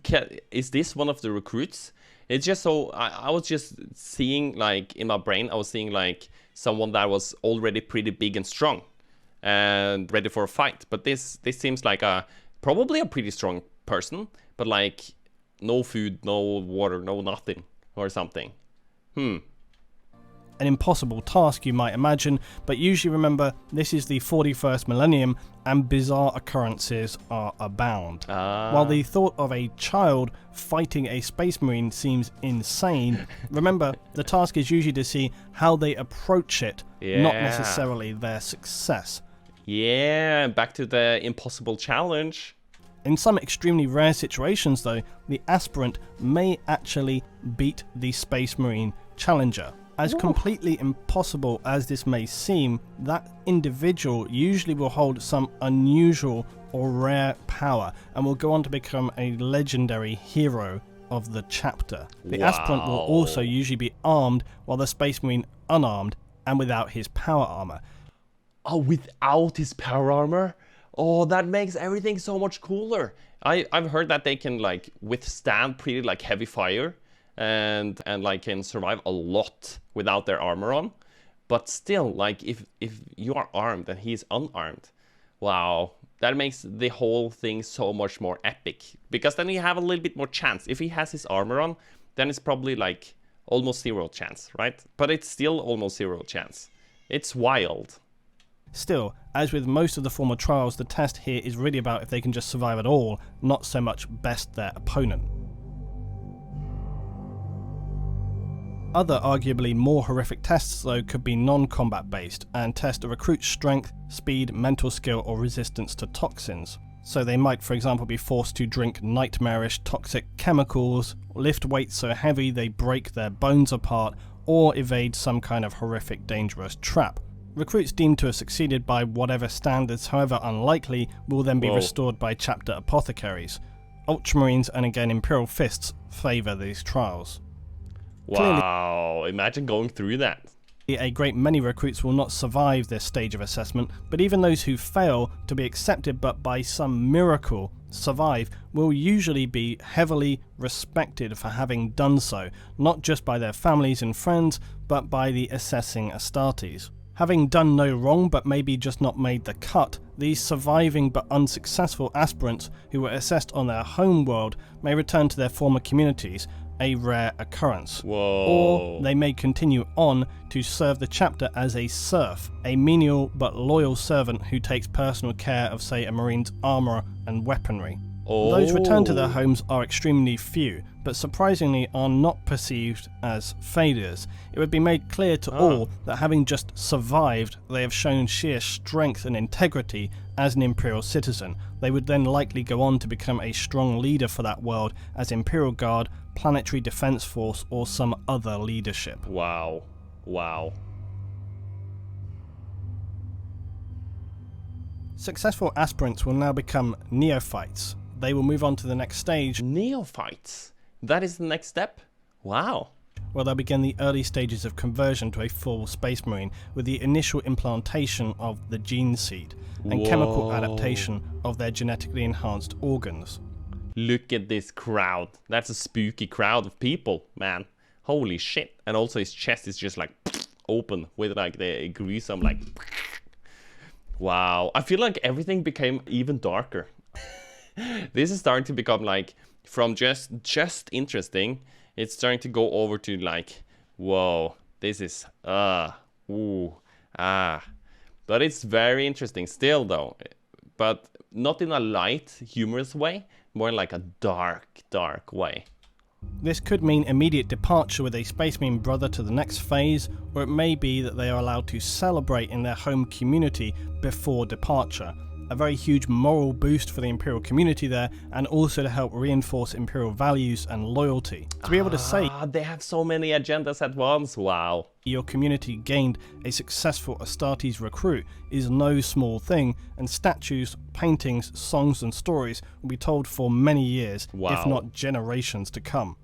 Is this one of the recruits? It's just so I was just seeing like in my brain, I was seeing like someone that was already pretty big and strong and ready for a fight, but this seems like probably a pretty strong person, but like no food, no water, no nothing or something. An impossible task, you might imagine, but usually remember this is the 41st millennium and bizarre occurrences are abound. While the thought of a child fighting a Space Marine seems insane, remember the task is usually to see how they approach it, not necessarily their success. Yeah, back to the impossible challenge. In some extremely rare situations though, the aspirant may actually beat the Space Marine challenger. As completely impossible as this may seem, that individual usually will hold some unusual or rare power and will go on to become a legendary hero of the chapter. The aspirant will also usually be armed, while the Space Marine unarmed and without his power armor. Oh, without his power armor? Oh, that makes everything so much cooler. I've heard that they can like withstand pretty like heavy fire and like can survive a lot without their armor on. But still, like if you are armed and he's unarmed, wow, that makes the whole thing so much more epic. Because then you have a little bit more chance. If he has his armor on, then it's probably like almost zero chance, right? But it's still almost zero chance. It's wild. Still, as with most of the former trials, the test here is really about if they can just survive at all, not so much best their opponent. Other arguably more horrific tests though could be non-combat based and test a recruit's strength, speed, mental skill or resistance to toxins. So they might for example be forced to drink nightmarish toxic chemicals, lift weights so heavy they break their bones apart, or evade some kind of horrific dangerous trap. Recruits deemed to have succeeded by whatever standards, however unlikely, will then be restored by chapter apothecaries. Ultramarines and again Imperial Fists favour these trials. Wow, imagine going through that. A great many recruits will not survive this stage of assessment, but even those who fail to be accepted but by some miracle survive will usually be heavily respected for having done so, not just by their families and friends, but by the assessing Astartes. Having done no wrong but maybe just not made the cut, these surviving but unsuccessful aspirants who were assessed on their home world may return to their former communities, a rare occurrence. Whoa. Or they may continue on to serve the chapter as a serf, a menial but loyal servant who takes personal care of, say, a marine's armour and weaponry. Those returned to their homes are extremely few, but surprisingly are not perceived as failures. It would be made clear to all that having just survived, they have shown sheer strength and integrity as an Imperial citizen. They would then likely go on to become a strong leader for that world as Imperial Guard, Planetary Defense Force, or some other leadership. Wow. Wow. Successful aspirants will now become Neophytes. They will move on to the next stage. Neophytes? That is the next step? Wow. Where they'll begin the early stages of conversion to a full Space Marine with the initial implantation of the gene seed and chemical adaptation of their genetically enhanced organs. Look at this crowd. That's a spooky crowd of people, man. Holy shit. And also his chest is just like open with like the gruesome like... Wow. I feel like everything became even darker. This is starting to become like, from just interesting, it's starting to go over to like, whoa, this is, but it's very interesting still though, but not in a light, humorous way, more like a dark way. This could mean immediate departure with a Space Marine brother to the next phase, or it may be that they are allowed to celebrate in their home community before departure. A very huge moral boost for the Imperial community there, and also to help reinforce Imperial values and loyalty. To be able to say they have so many agendas at once, wow. Your community gained a successful Astartes recruit is no small thing, and statues, paintings, songs and stories will be told for many years, if not generations to come.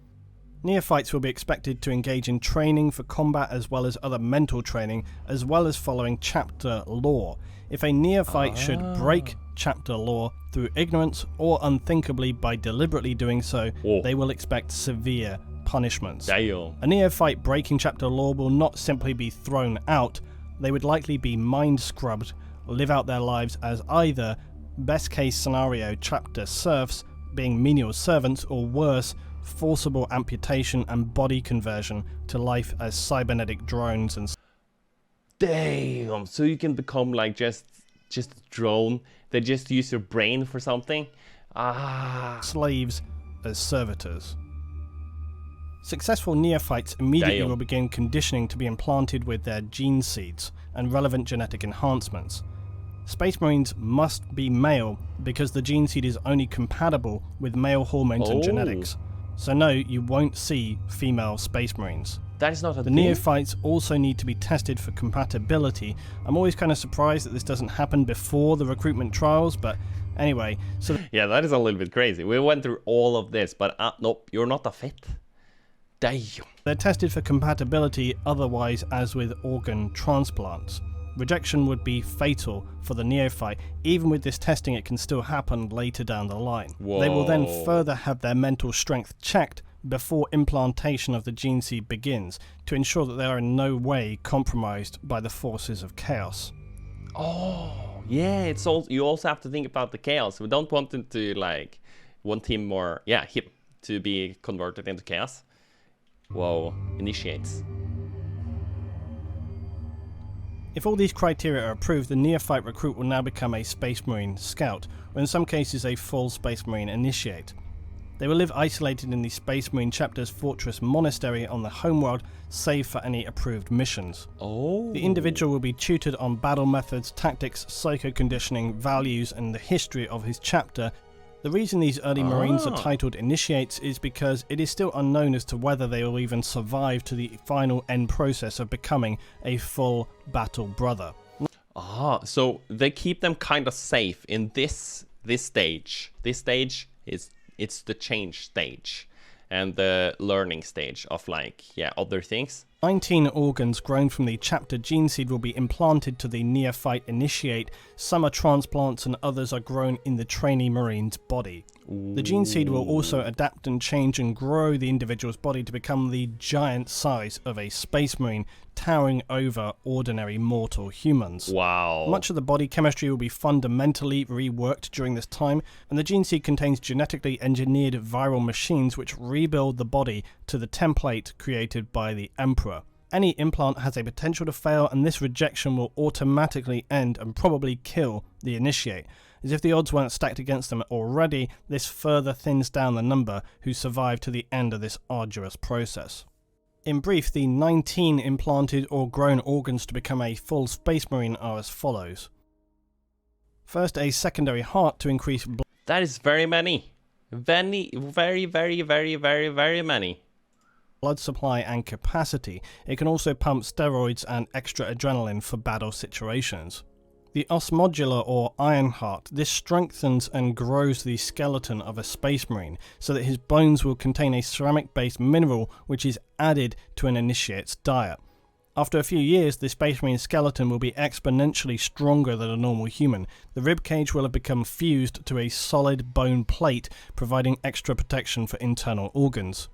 Neophytes will be expected to engage in training for combat as well as other mental training, as well as following chapter lore. If a neophyte should break chapter lore through ignorance or unthinkably by deliberately doing so, they will expect severe punishments. Damn. A neophyte breaking chapter lore will not simply be thrown out, they would likely be mind scrubbed, live out their lives as either, best case scenario, chapter serfs, being menial servants, or worse, forcible amputation and body conversion to life as cybernetic drones and... Damn, so you can become like just a drone that just use your brain for something? Slaves as servitors. Successful neophytes immediately will begin conditioning to be implanted with their gene seeds and relevant genetic enhancements. Space Marines must be male because the gene seed is only compatible with male hormones and genetics. So no, you won't see female Space Marines. That is not a The neophytes also need to be tested for compatibility. I'm always kind of surprised that this doesn't happen before the recruitment trials, but anyway. So yeah, that is a little bit crazy. We went through all of this, but nope, you're not a fit. Damn. They're tested for compatibility otherwise, as with organ transplants. Rejection would be fatal for the neophyte. Even with this testing, it can still happen later down the line. They will then further have their mental strength checked before implantation of the gene seed begins, to ensure that they are in no way compromised by the forces of chaos. Oh, yeah, it's all, you also have to think about the chaos. We don't want him to like, want him more, him to be converted into chaos. Whoa, initiates. If all these criteria are approved, the neophyte recruit will now become a Space Marine scout, or in some cases a full Space Marine initiate. They will live isolated in the Space Marine Chapter's Fortress Monastery on the homeworld, save for any approved missions. Oh. The individual will be tutored on battle methods, tactics, psycho-conditioning, values, and the history of his chapter. The reason these early Marines are titled Initiates is because it is still unknown as to whether they will even survive to the final end process of becoming a full battle brother. So they keep them kind of safe in this stage. This stage is it's the change stage and the learning stage of like other things. 19 organs grown from the chapter gene seed will be implanted to the Neophyte Initiate. Some are transplants and others are grown in the trainee Marine's body. The gene seed will also adapt and change and grow the individual's body to become the giant size of a Space Marine, towering over ordinary mortal humans. Wow. Much of the body chemistry will be fundamentally reworked during this time, and the gene seed contains genetically engineered viral machines which rebuild the body to the template created by the Emperor. Any implant has a potential to fail, and this rejection will automatically end and probably kill the Initiate. As if the odds weren't stacked against them already, this further thins down the number who survive to the end of this arduous process. In brief, the 19 implanted or grown organs to become a full Space Marine are as follows. First, a secondary heart to increase blood. That is very many. Very many. Blood supply and capacity. It can also pump steroids and extra adrenaline for battle situations. The os modular or iron heart. This strengthens and grows the skeleton of a Space Marine so that his bones will contain a ceramic-based mineral which is added to an Initiate's diet. After a few years, the Space Marine skeleton will be exponentially stronger than a normal human. The ribcage will have become fused to a solid bone plate, providing extra protection for internal organs.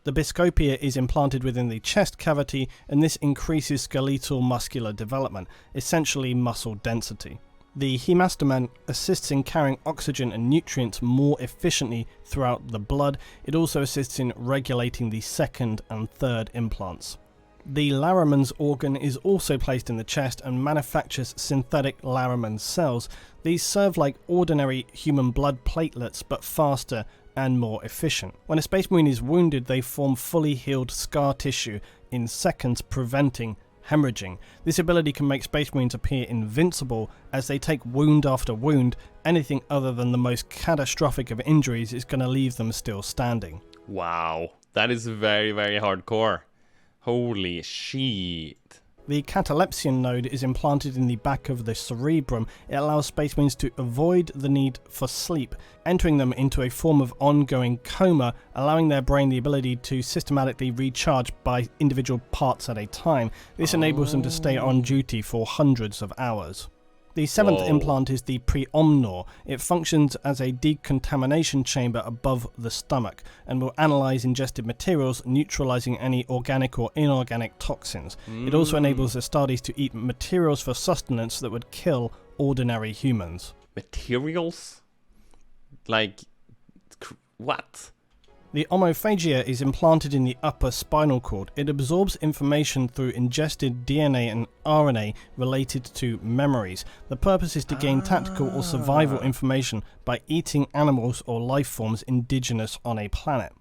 The biscopia is implanted within the chest cavity, and this increases skeletal muscular development, essentially muscle density. The hemastamen assists in carrying oxygen and nutrients more efficiently throughout the blood. It also assists in regulating the second and third implants. The Larraman's organ is also placed in the chest and manufactures synthetic Larraman cells. These serve like ordinary human blood platelets, but faster and more efficient. When a Space Marine is wounded, they form fully healed scar tissue in seconds, preventing hemorrhaging. This ability can make Space Marines appear invincible as they take wound after wound. Anything other than the most catastrophic of injuries is going to leave them still standing. Wow, that is very hardcore. Holy shit. The catalepsion node is implanted in the back of the cerebrum. It allows Space Marines to avoid the need for sleep, entering them into a form of ongoing coma, allowing their brain the ability to systematically recharge by individual parts at a time. This enables them to stay on duty for hundreds of hours. The seventh implant is the 𝗦ci𝗰𝗶𝗹𝘀. It functions as a decontamination chamber above the stomach and will analyze ingested materials, neutralizing any organic or inorganic toxins. It also enables Astartes to eat materials for sustenance that would kill ordinary humans. Materials? Like, what? The omophagia is implanted in the upper spinal cord. It absorbs information through ingested DNA and RNA related to memories. The purpose is to gain tactical or survival information by eating animals or life forms indigenous on a planet.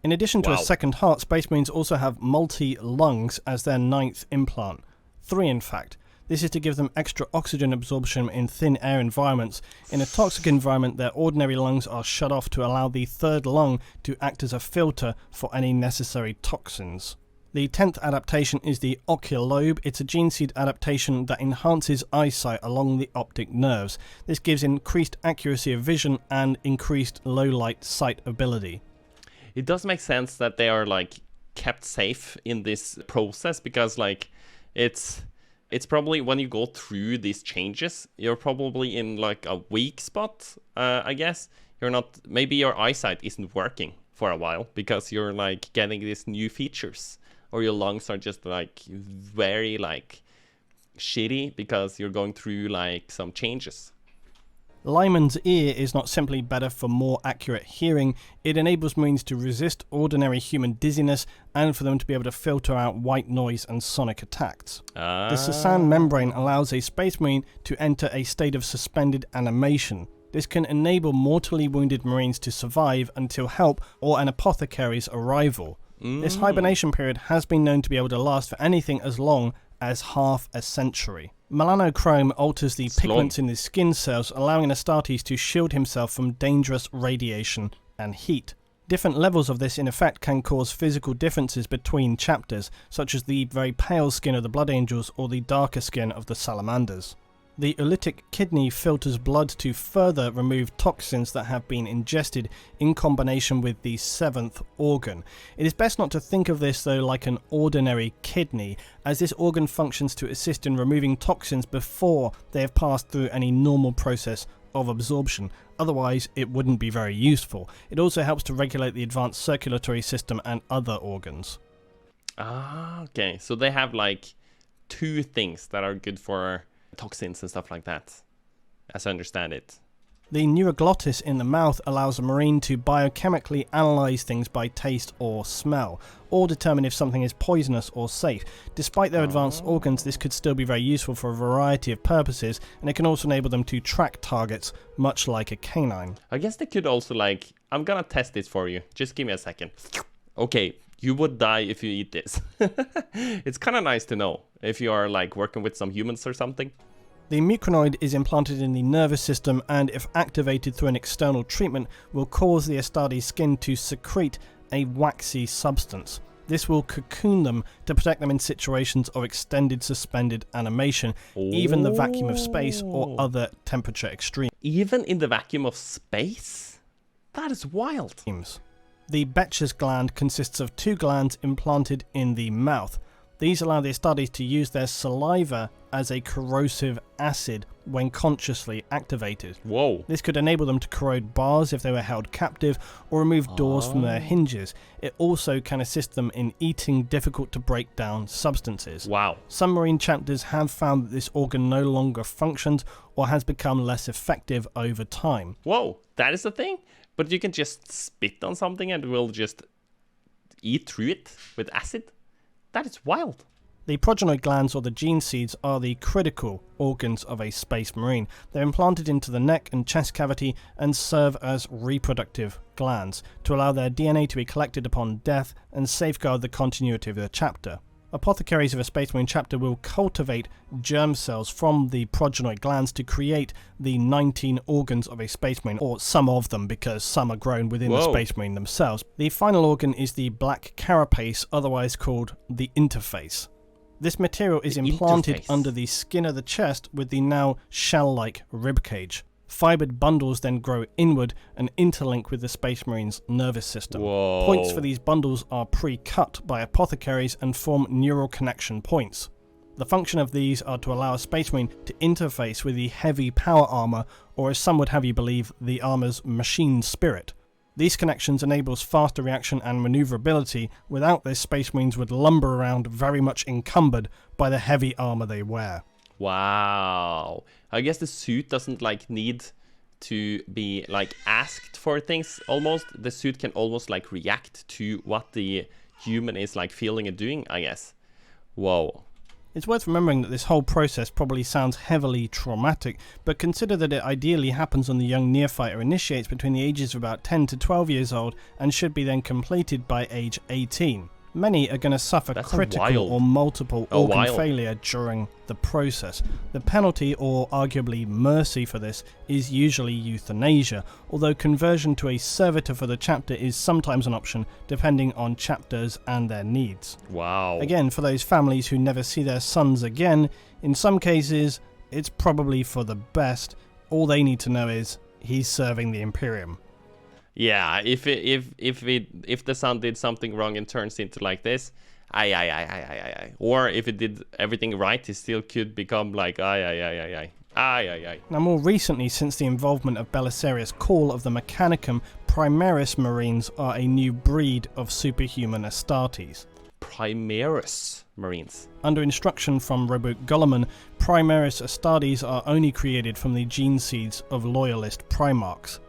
In addition to a second heart, Space Marines also have multi-lungs as their 9th implant. 3 in fact. This is to give them extra oxygen absorption in thin air environments. In a toxic environment, their ordinary lungs are shut off to allow the 3rd lung to act as a filter for any necessary toxins. The 10th adaptation is the ocular lobe. It's a gene seed adaptation that enhances eyesight along the optic nerves. This gives increased accuracy of vision and increased low light sight ability. It does make sense that they are like kept safe in this process, because like it's probably when you go through these changes, you're probably in like a weak spot, I guess. You're not, maybe your eyesight isn't working for a while because you're like getting these new features, or your lungs are just like very like shitty because you're going through like some changes. Lyman's ear is not simply better for more accurate hearing, it enables Marines to resist ordinary human dizziness and for them to be able to filter out white noise and sonic attacks. The Sasan membrane allows a Space Marine to enter a state of suspended animation. This can enable mortally wounded Marines to survive until help or an apothecary's arrival. This hibernation period has been known to be able to last for anything as long as half a century. Melanochrome alters the pigments in the skin cells, allowing an Astartes to shield himself from dangerous radiation and heat. Different levels of this in effect can cause physical differences between chapters, such as the very pale skin of the Blood Angels or the darker skin of the Salamanders. The 𝗦icic kidney filters blood to further remove toxins that have been ingested in combination with the 7th organ. It is best not to think of this though like an ordinary kidney, as this organ functions to assist in removing toxins before they have passed through any normal process of absorption. Otherwise it wouldn't be very useful. It also helps to regulate the advanced circulatory system and other organs. Ah, okay. So they have like 2 things that are good for toxins and stuff like that, as I understand it. The neuroglottis in the mouth allows a Marine to biochemically analyse things by taste or smell, or determine if something is poisonous or safe. Despite their advanced organs, this could still be very useful for a variety of purposes, and it can also enable them to track targets, much like a canine. I guess they could also like, I'm gonna test this for you, just give me a second. Okay, you would die if you eat this. It's kind of nice to know if you are like working with some humans or something. The mucranoid is implanted in the nervous system and, if activated through an external treatment, will cause the Astartes skin to secrete a waxy substance. This will cocoon them to protect them in situations of extended suspended animation, even the vacuum of space or other temperature extremes. Even in the vacuum of space? That is wild. The 𝗦cie gland consists of 2 glands implanted in the mouth. These allow the Astartes to use their saliva as a corrosive acid when consciously activated. Whoa. This could enable them to corrode bars if they were held captive or remove doors from their hinges. It also can assist them in eating difficult to break down substances. Wow. Some Marine chapters have found that this organ no longer functions or has become less effective over time. Whoa, that is the thing? But you can just spit on something and it will just eat through it with acid? That is wild. The progenoid glands, or the gene seeds, are the critical organs of a space marine. They're implanted into the neck and chest cavity and serve as reproductive glands to allow their DNA to be collected upon death and safeguard the continuity of their chapter. Apothecaries of a space marine chapter will cultivate germ cells from the progenoid glands to create the 19 organs of a space marine, or some of them, because some are grown within the space marine themselves. The final organ is the black carapace, otherwise called the interface. This material is implanted under the skin of the chest with the now shell-like ribcage. Fibred bundles then grow inward and interlink with the Space Marine's nervous system. Whoa. Points for these bundles are pre-cut by apothecaries and form neural connection points. The function of these are to allow a Space Marine to interface with the heavy power armor, or as some would have you believe, the armor's machine spirit. These connections enables faster reaction and maneuverability. Without this, Space Marines would lumber around very much encumbered by the heavy armor they wear. Wow. I guess the suit doesn't like need to be like asked for things almost. The suit can almost like react to what the human is like feeling and doing, I guess. Whoa. It's worth remembering that this whole process probably sounds heavily traumatic, but consider that it ideally happens on the young neophyte or initiates between the ages of about 10 to 12 years old and should be then completed by age 18. Many are going to suffer critical or multiple organ failure during the process. The penalty, or arguably mercy for this, is usually euthanasia, although conversion to a servitor for the chapter is sometimes an option depending on chapters and their needs. Wow. Again, for those families who never see their sons again, in some cases it's probably for the best. All they need to know is he's serving the Imperium. Yeah, if the son did something wrong and turns into like this, or if it did everything right, he still could become like Now, more recently, since the involvement of Belisarius Call of the Mechanicum, Primaris Marines are a new breed of superhuman Astartes. Primaris Marines. Under instruction from Roboute Guilliman, Primaris Astartes are only created from the gene seeds of loyalist Primarchs.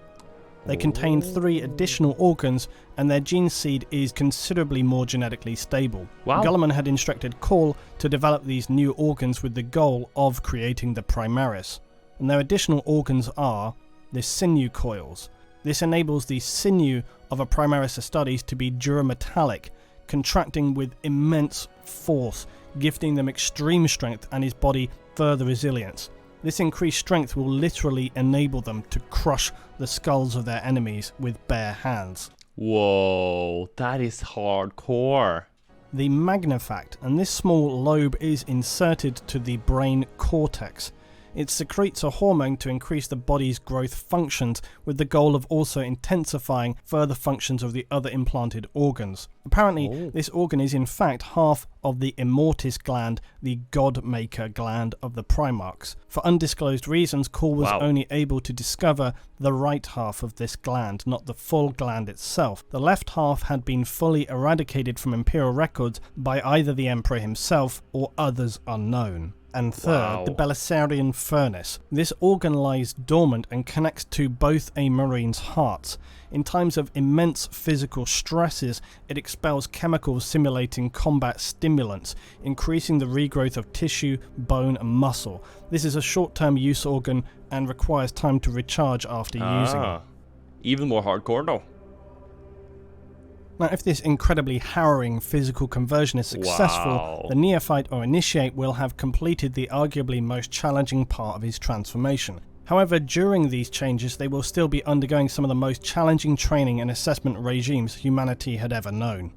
They contain 3 additional organs, and their gene seed is considerably more genetically stable. Wow. Guilliman had instructed Call to develop these new organs with the goal of creating the Primaris. And their additional organs are the sinew coils. This enables the sinew of a Primaris Astartes to be durametallic, contracting with immense force, gifting them extreme strength and his body further resilience. This increased strength will literally enable them to crush the skulls of their enemies with bare hands. Whoa, that is hardcore. The magnifact, and this small lobe is inserted to the brain cortex. It secretes a hormone to increase the body's growth functions, with the goal of also intensifying further functions of the other implanted organs. Apparently, this organ is in fact half of the immortis gland, the god-maker gland of the Primarchs. For undisclosed reasons, Core was only able to discover the right half of this gland, not the full gland itself. The left half had been fully eradicated from Imperial records by either the Emperor himself or others unknown. And third, the 𝗦cie𝗰𝗶𝗹𝘀 furnace. This organ lies dormant and connects to both a marine's hearts. In times of immense physical stresses, it expels chemicals simulating combat stimulants, increasing the regrowth of tissue, bone and muscle. This is a short-term use organ and requires time to recharge after using it. Even more hardcore though. Now, if this incredibly harrowing physical conversion is successful, the Neophyte or Initiate will have completed the arguably most challenging part of his transformation. However, during these changes, they will still be undergoing some of the most challenging training and assessment regimes humanity had ever known.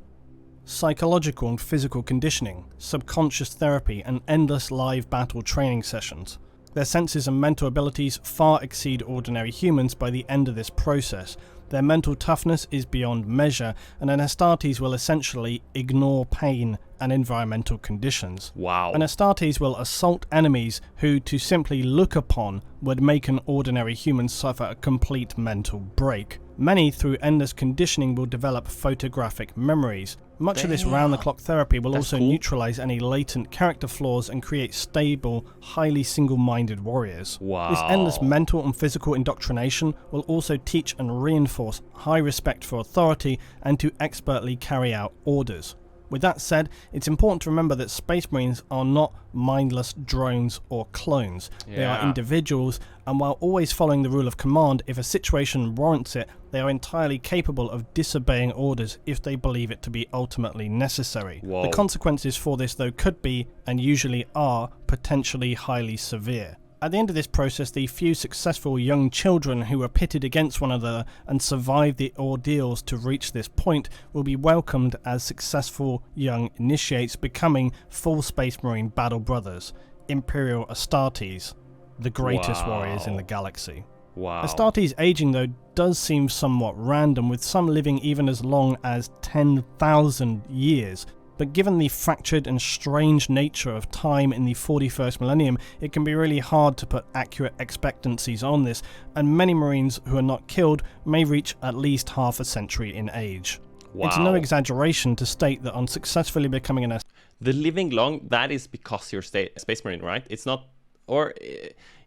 Psychological and physical conditioning, subconscious therapy, and endless live battle training sessions. Their senses and mental abilities far exceed ordinary humans by the end of this process. Their mental toughness is beyond measure, and an Astartes will essentially ignore pain and environmental conditions. An Astartes will assault enemies who, to simply look upon, would make an ordinary human suffer a complete mental break. Many, through endless conditioning, will develop photographic memories. Much of this round-the-clock therapy will also neutralize any latent character flaws and create stable, highly single-minded warriors. This endless mental and physical indoctrination will also teach and reinforce high respect for authority and to expertly carry out orders. With that said, it's important to remember that Space Marines are not mindless drones or clones. They are individuals, and while always following the rule of command, if a situation warrants it, they are entirely capable of disobeying orders if they believe it to be ultimately necessary. The consequences for this, though, could be, and usually are, potentially highly severe. At the end of this process, the few successful young children who were pitted against one another and survived the ordeals to reach this point will be welcomed as successful young initiates, becoming full Space Marine battle brothers, Imperial Astartes, the greatest warriors in the galaxy. Astartes' aging, though, does seem somewhat random, with some living even as long as 10,000 years. But given the fractured and strange nature of time in the 41st millennium, it can be really hard to put accurate expectancies on this, and many Marines who are not killed may reach at least half a century in age. It's no exaggeration to state that on successfully becoming an The living long, that is because you're Space Marine, right? It's not, or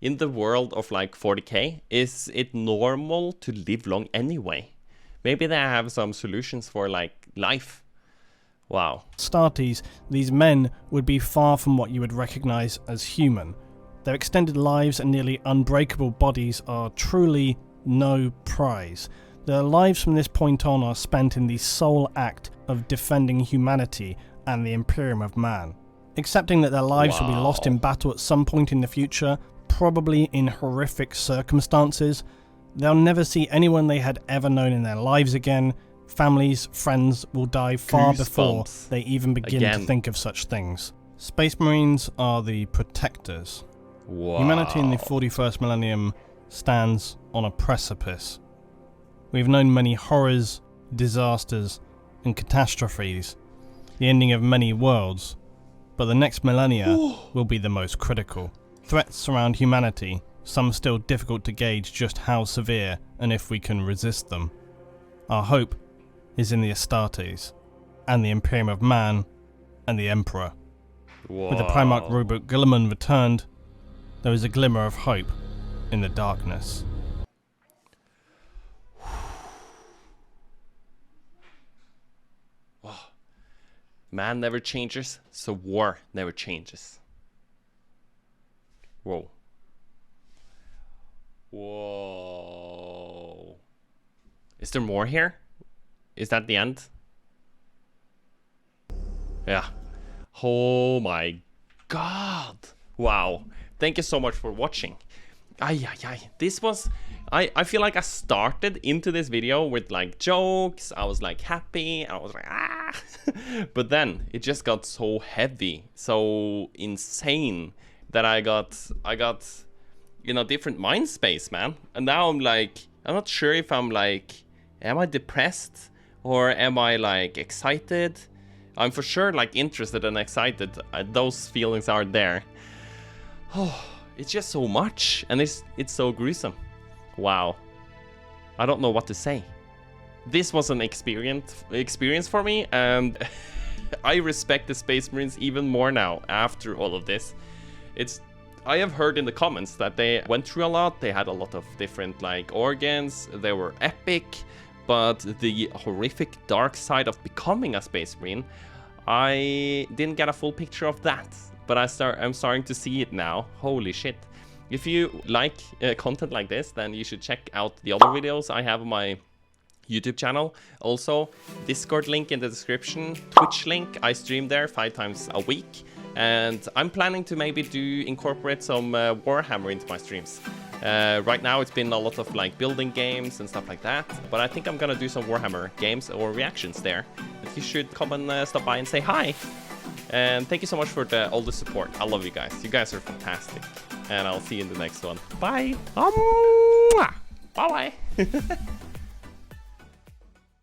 in the world of like 40k, is it normal to live long anyway? Maybe they have some solutions for like life. Astartes, these men would be far from what you would recognize as human. Their extended lives and nearly unbreakable bodies are truly no prize. Their lives from this point on are spent in the sole act of defending humanity and the Imperium of Man. Accepting that their lives will be lost in battle at some point in the future, probably in horrific circumstances, they'll never see anyone they had ever known in their lives again. Families, friends will die far before they even begin to think of such things. Space Marines are the protectors. Humanity in the 41st millennium stands on a precipice. We've known many horrors, disasters, and catastrophes, the ending of many worlds, but the next millennia will be the most critical. Threats surround humanity, some still difficult to gauge just how severe and if we can resist them. Our hope is in the Astartes, and the Imperium of Man, and the Emperor. With the Primarch 𝗦cie𝗰𝗶𝗹𝘀 returned, there is a glimmer of hope in the darkness. Man never changes, so war never changes. Whoa. Is there more here? Is that the end? Yeah. Oh my god. Wow. Thank you so much for watching. This was... I feel like I started into this video with like jokes. I was like happy. I was like, ah. But then it just got so heavy, so insane that I got, you know, different mind space, man. And now I'm like, I'm not sure if I'm like, am I depressed or am I like excited? I'm for sure like interested and excited. Those feelings are there. Oh, it's just so much, and it's so gruesome. Wow. I don't know what to say. This was an experience for me, and I respect the Space Marines even more now after all of this. I have heard in the comments that they went through a lot. They had a lot of different like organs. They were epic, but the horrific dark side of becoming a Space Marine, I didn't get a full picture of that. But I'm starting to see it now. Holy shit. If you like content like this, then you should check out the other videos I have on my YouTube channel. Also, Discord link in the description, Twitch link. I stream there 5 times a week. And I'm planning to maybe incorporate some Warhammer into my streams. Right now it's been a lot of like building games and stuff like that. But I think I'm gonna do some Warhammer games or reactions there. But you should come and stop by and say hi. And thank you so much for all the support. I love you guys. You guys are fantastic. And I'll see you in the next one. Bye. Bye-bye.